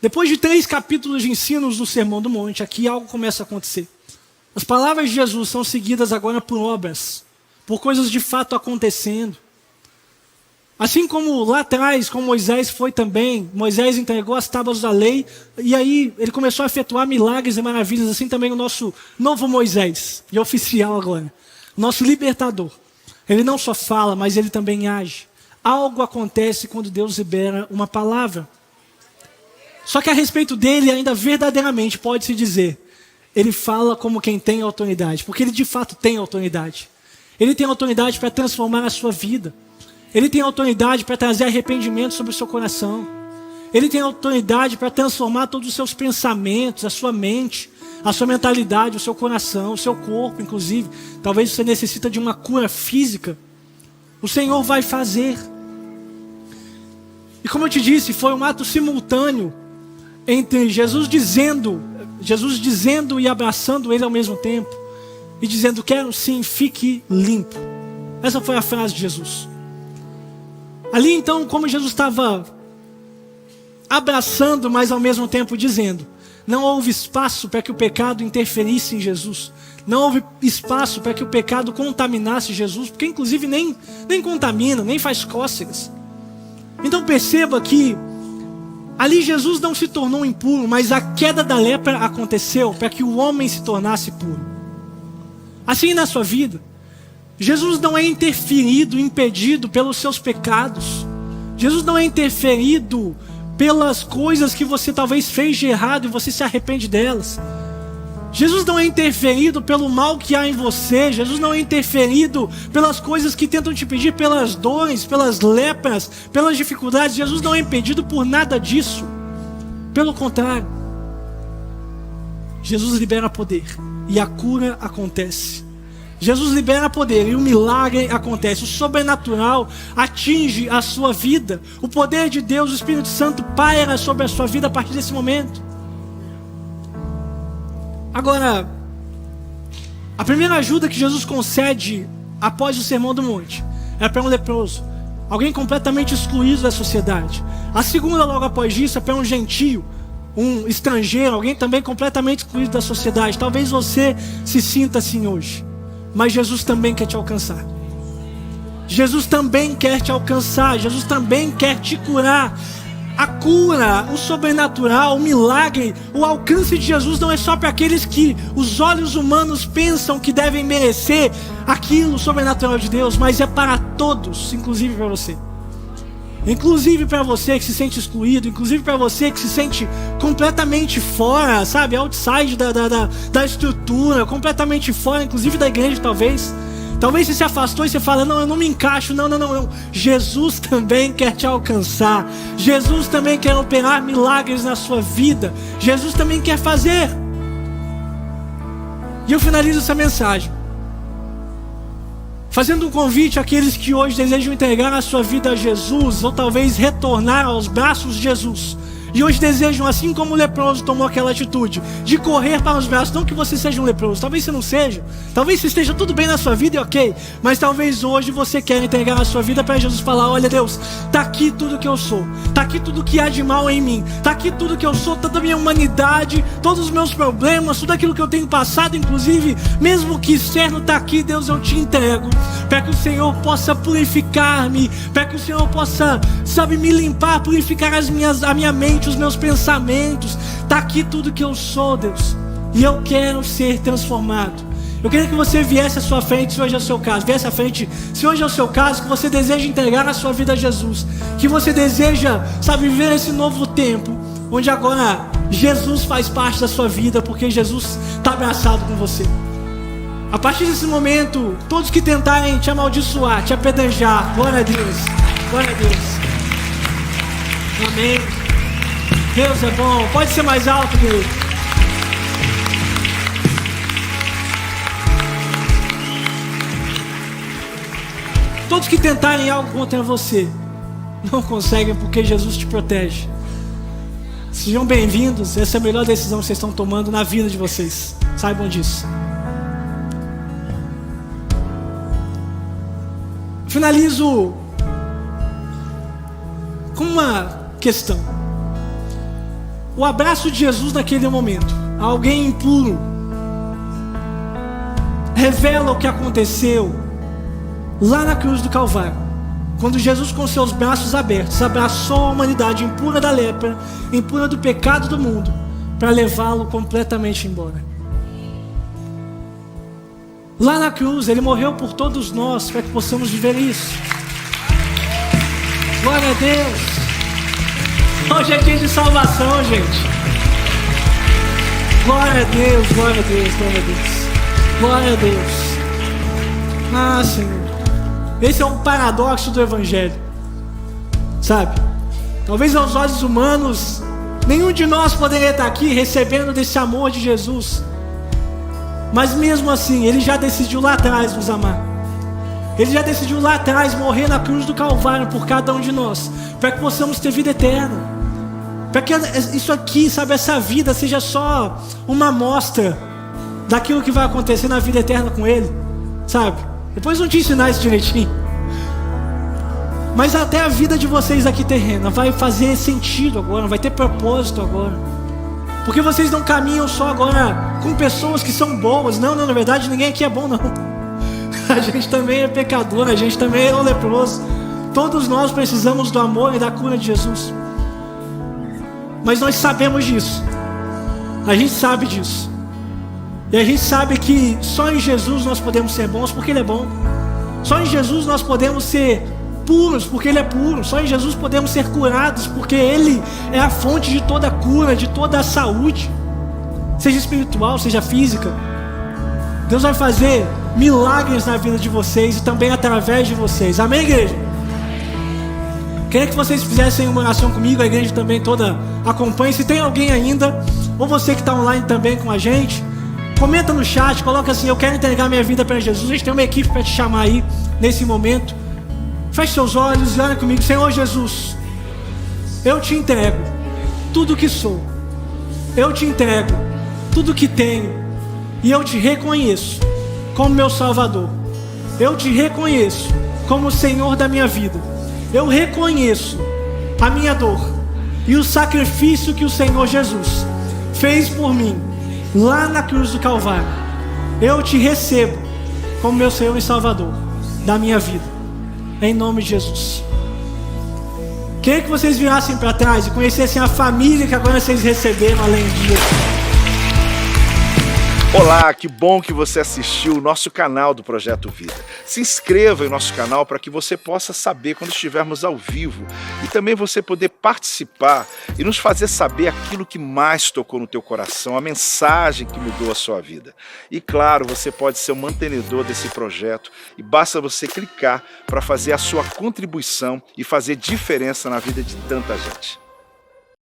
Depois de 3 capítulos de ensinos do Sermão do Monte, aqui algo começa a acontecer. As palavras de Jesus são seguidas agora por obras, por coisas de fato acontecendo. Assim como lá atrás, com Moisés foi também, Moisés entregou as tábuas da lei, e aí ele começou a efetuar milagres e maravilhas, assim também o nosso novo Moisés, e oficial agora, nosso libertador. Ele não só fala, mas ele também age. Algo acontece quando Deus libera uma palavra. Só que a respeito dele, ainda verdadeiramente pode-se dizer, ele fala como quem tem autoridade, porque ele de fato tem autoridade. Ele tem autoridade para transformar a sua vida. Ele tem autoridade para trazer arrependimento sobre o seu coração. Ele tem autoridade para transformar todos os seus pensamentos, a sua mente, a sua mentalidade, o seu coração, o seu corpo, inclusive. Talvez você necessita de uma cura física. O Senhor vai fazer. E como eu te disse, foi um ato simultâneo entre Jesus dizendo e abraçando ele ao mesmo tempo. E dizendo, quero sim, fique limpo. Essa foi a frase de Jesus. Ali então, como Jesus estava abraçando, mas ao mesmo tempo dizendo, não houve espaço para que o pecado interferisse em Jesus. Não houve espaço para que o pecado contaminasse Jesus, porque inclusive nem contamina, nem faz cócegas. Então perceba que ali Jesus não se tornou impuro, mas a queda da lepra aconteceu para que o homem se tornasse puro. Assim na sua vida, Jesus não é interferido, impedido pelos seus pecados. Jesus não é interferido pelas coisas que você talvez fez de errado e você se arrepende delas. Jesus não é interferido pelo mal que há em você. Jesus não é interferido pelas coisas que tentam te impedir, pelas dores, pelas lepras, pelas dificuldades. Jesus não é impedido por nada disso. Pelo contrário, Jesus libera poder e a cura acontece. Jesus libera poder e o milagre acontece. O sobrenatural atinge a sua vida. O poder de Deus, o Espírito Santo, paira sobre a sua vida a partir desse momento. Agora, a primeira ajuda que Jesus concede após o Sermão do Monte é para um leproso. alguém completamente excluído da sociedade. A segunda, logo após isso, é para um gentio, um estrangeiro, alguém também completamente excluído da sociedade. Talvez você se sinta assim hoje, mas Jesus também quer te alcançar. Jesus também quer te alcançar. Jesus também quer te curar. A cura, o sobrenatural, o milagre, o alcance de Jesus não é só para aqueles que os olhos humanos pensam que devem merecer aquilo sobrenatural de Deus, mas é para todos, inclusive para você. Inclusive para você que se sente excluído, inclusive para você que se sente completamente fora, sabe, outside da estrutura, completamente fora, inclusive da igreja talvez. Talvez você se afastou e você fala, não, eu não me encaixo, não. Jesus também quer te alcançar. Jesus também quer operar milagres na sua vida. Jesus também quer fazer. E eu finalizo essa mensagem fazendo um convite àqueles que hoje desejam entregar a sua vida a Jesus, ou talvez retornar aos braços de Jesus. E hoje desejam, assim como o leproso tomou aquela atitude, de correr para os braços. Não que você seja um leproso, talvez você não seja. Talvez você esteja tudo bem na sua vida e ok. Mas talvez hoje você quer entregar a sua vida para Jesus, falar, olha Deus, está aqui tudo que eu sou. Está aqui tudo que há de mal em mim. Está aqui tudo que eu sou, toda a minha humanidade, todos os meus problemas, tudo aquilo que eu tenho passado, inclusive, mesmo que externo está aqui, Deus, eu te entrego. Para que o Senhor possa purificar-me, para que o Senhor possa, sabe, me limpar, purificar a minha mente, os meus pensamentos. Está aqui tudo que eu sou, Deus, e eu quero ser transformado. Eu queria que você viesse à sua frente, se hoje é o seu caso. Viesse à frente, se hoje é o seu caso, que você deseja entregar a sua vida a Jesus, que você deseja, sabe, viver esse novo tempo, onde agora Jesus faz parte da sua vida, porque Jesus está abraçado com você. A partir desse momento, todos que tentarem te amaldiçoar, te apedrejar, glória a Deus, glória a Deus. Amém. Deus é bom. Pode ser mais alto, querido. Todos que tentarem algo contra você, não conseguem, porque Jesus te protege. Sejam bem-vindos. Essa é a melhor decisão que vocês estão tomando na vida de vocês. Saibam disso. Finalizo com uma questão. O abraço de Jesus naquele momento, alguém impuro, revela o que aconteceu lá na cruz do Calvário, quando Jesus, com seus braços abertos, abraçou a humanidade impura da lepra, impura do pecado do mundo, para levá-lo completamente embora. Lá na cruz, Ele morreu por todos nós, para que possamos viver isso. Glória a Deus. Hoje é dia de salvação, gente. Glória a Deus, glória a Deus, glória a Deus. Glória a Deus. Ah, Senhor. Esse é um paradoxo do Evangelho. Sabe? Talvez aos olhos humanos, nenhum de nós poderia estar aqui recebendo desse amor de Jesus. Mas mesmo assim, Ele já decidiu lá atrás nos amar. Ele já decidiu lá atrás morrer na cruz do Calvário por cada um de nós, para que possamos ter vida eterna. Para que isso aqui, sabe, essa vida seja só uma amostra daquilo que vai acontecer na vida eterna com Ele, sabe? Depois eu vou te ensinar isso direitinho. Mas até a vida de vocês aqui terrena vai fazer sentido agora, vai ter propósito agora. Porque vocês não caminham só agora com pessoas que são boas. Não, na verdade ninguém aqui é bom, não. A gente também é pecador, a gente também é um leproso. Todos nós precisamos do amor e da cura de Jesus. Mas nós sabemos disso. A gente sabe disso. E a gente sabe que só em Jesus nós podemos ser bons, porque Ele é bom. Só em Jesus nós podemos ser puros, porque Ele é puro. Só em Jesus podemos ser curados, porque Ele é a fonte de toda a cura, de toda a saúde, seja espiritual, seja física. Deus vai fazer milagres na vida de vocês e também através de vocês. Amém, igreja? Queria que vocês fizessem uma oração comigo. A igreja também toda acompanhe. Se tem alguém ainda, ou você que está online também com a gente, comenta no chat, coloca assim: eu quero entregar minha vida para Jesus. A gente tem uma equipe para te chamar aí nesse momento. Feche seus olhos e olha comigo. Senhor Jesus, eu te entrego tudo que sou. Eu te entrego tudo que tenho. E eu te reconheço como meu Salvador. Eu te reconheço como o Senhor da minha vida. eu reconheço a minha dor e o sacrifício que o Senhor Jesus fez por mim lá na cruz do Calvário. Eu te recebo como meu Senhor e Salvador da minha vida, em nome de Jesus. Queria que vocês virassem para trás e conhecessem a família que agora vocês receberam além disso. Olá, que bom que você assistiu o nosso canal do Projeto Vida. Se inscreva em nosso canal para que você possa saber quando estivermos ao vivo e também você poder participar e nos fazer saber aquilo que mais tocou no teu coração, a mensagem que mudou a sua vida. E claro, você pode ser o mantenedor desse projeto e basta você clicar para fazer a sua contribuição e fazer diferença na vida de tanta gente.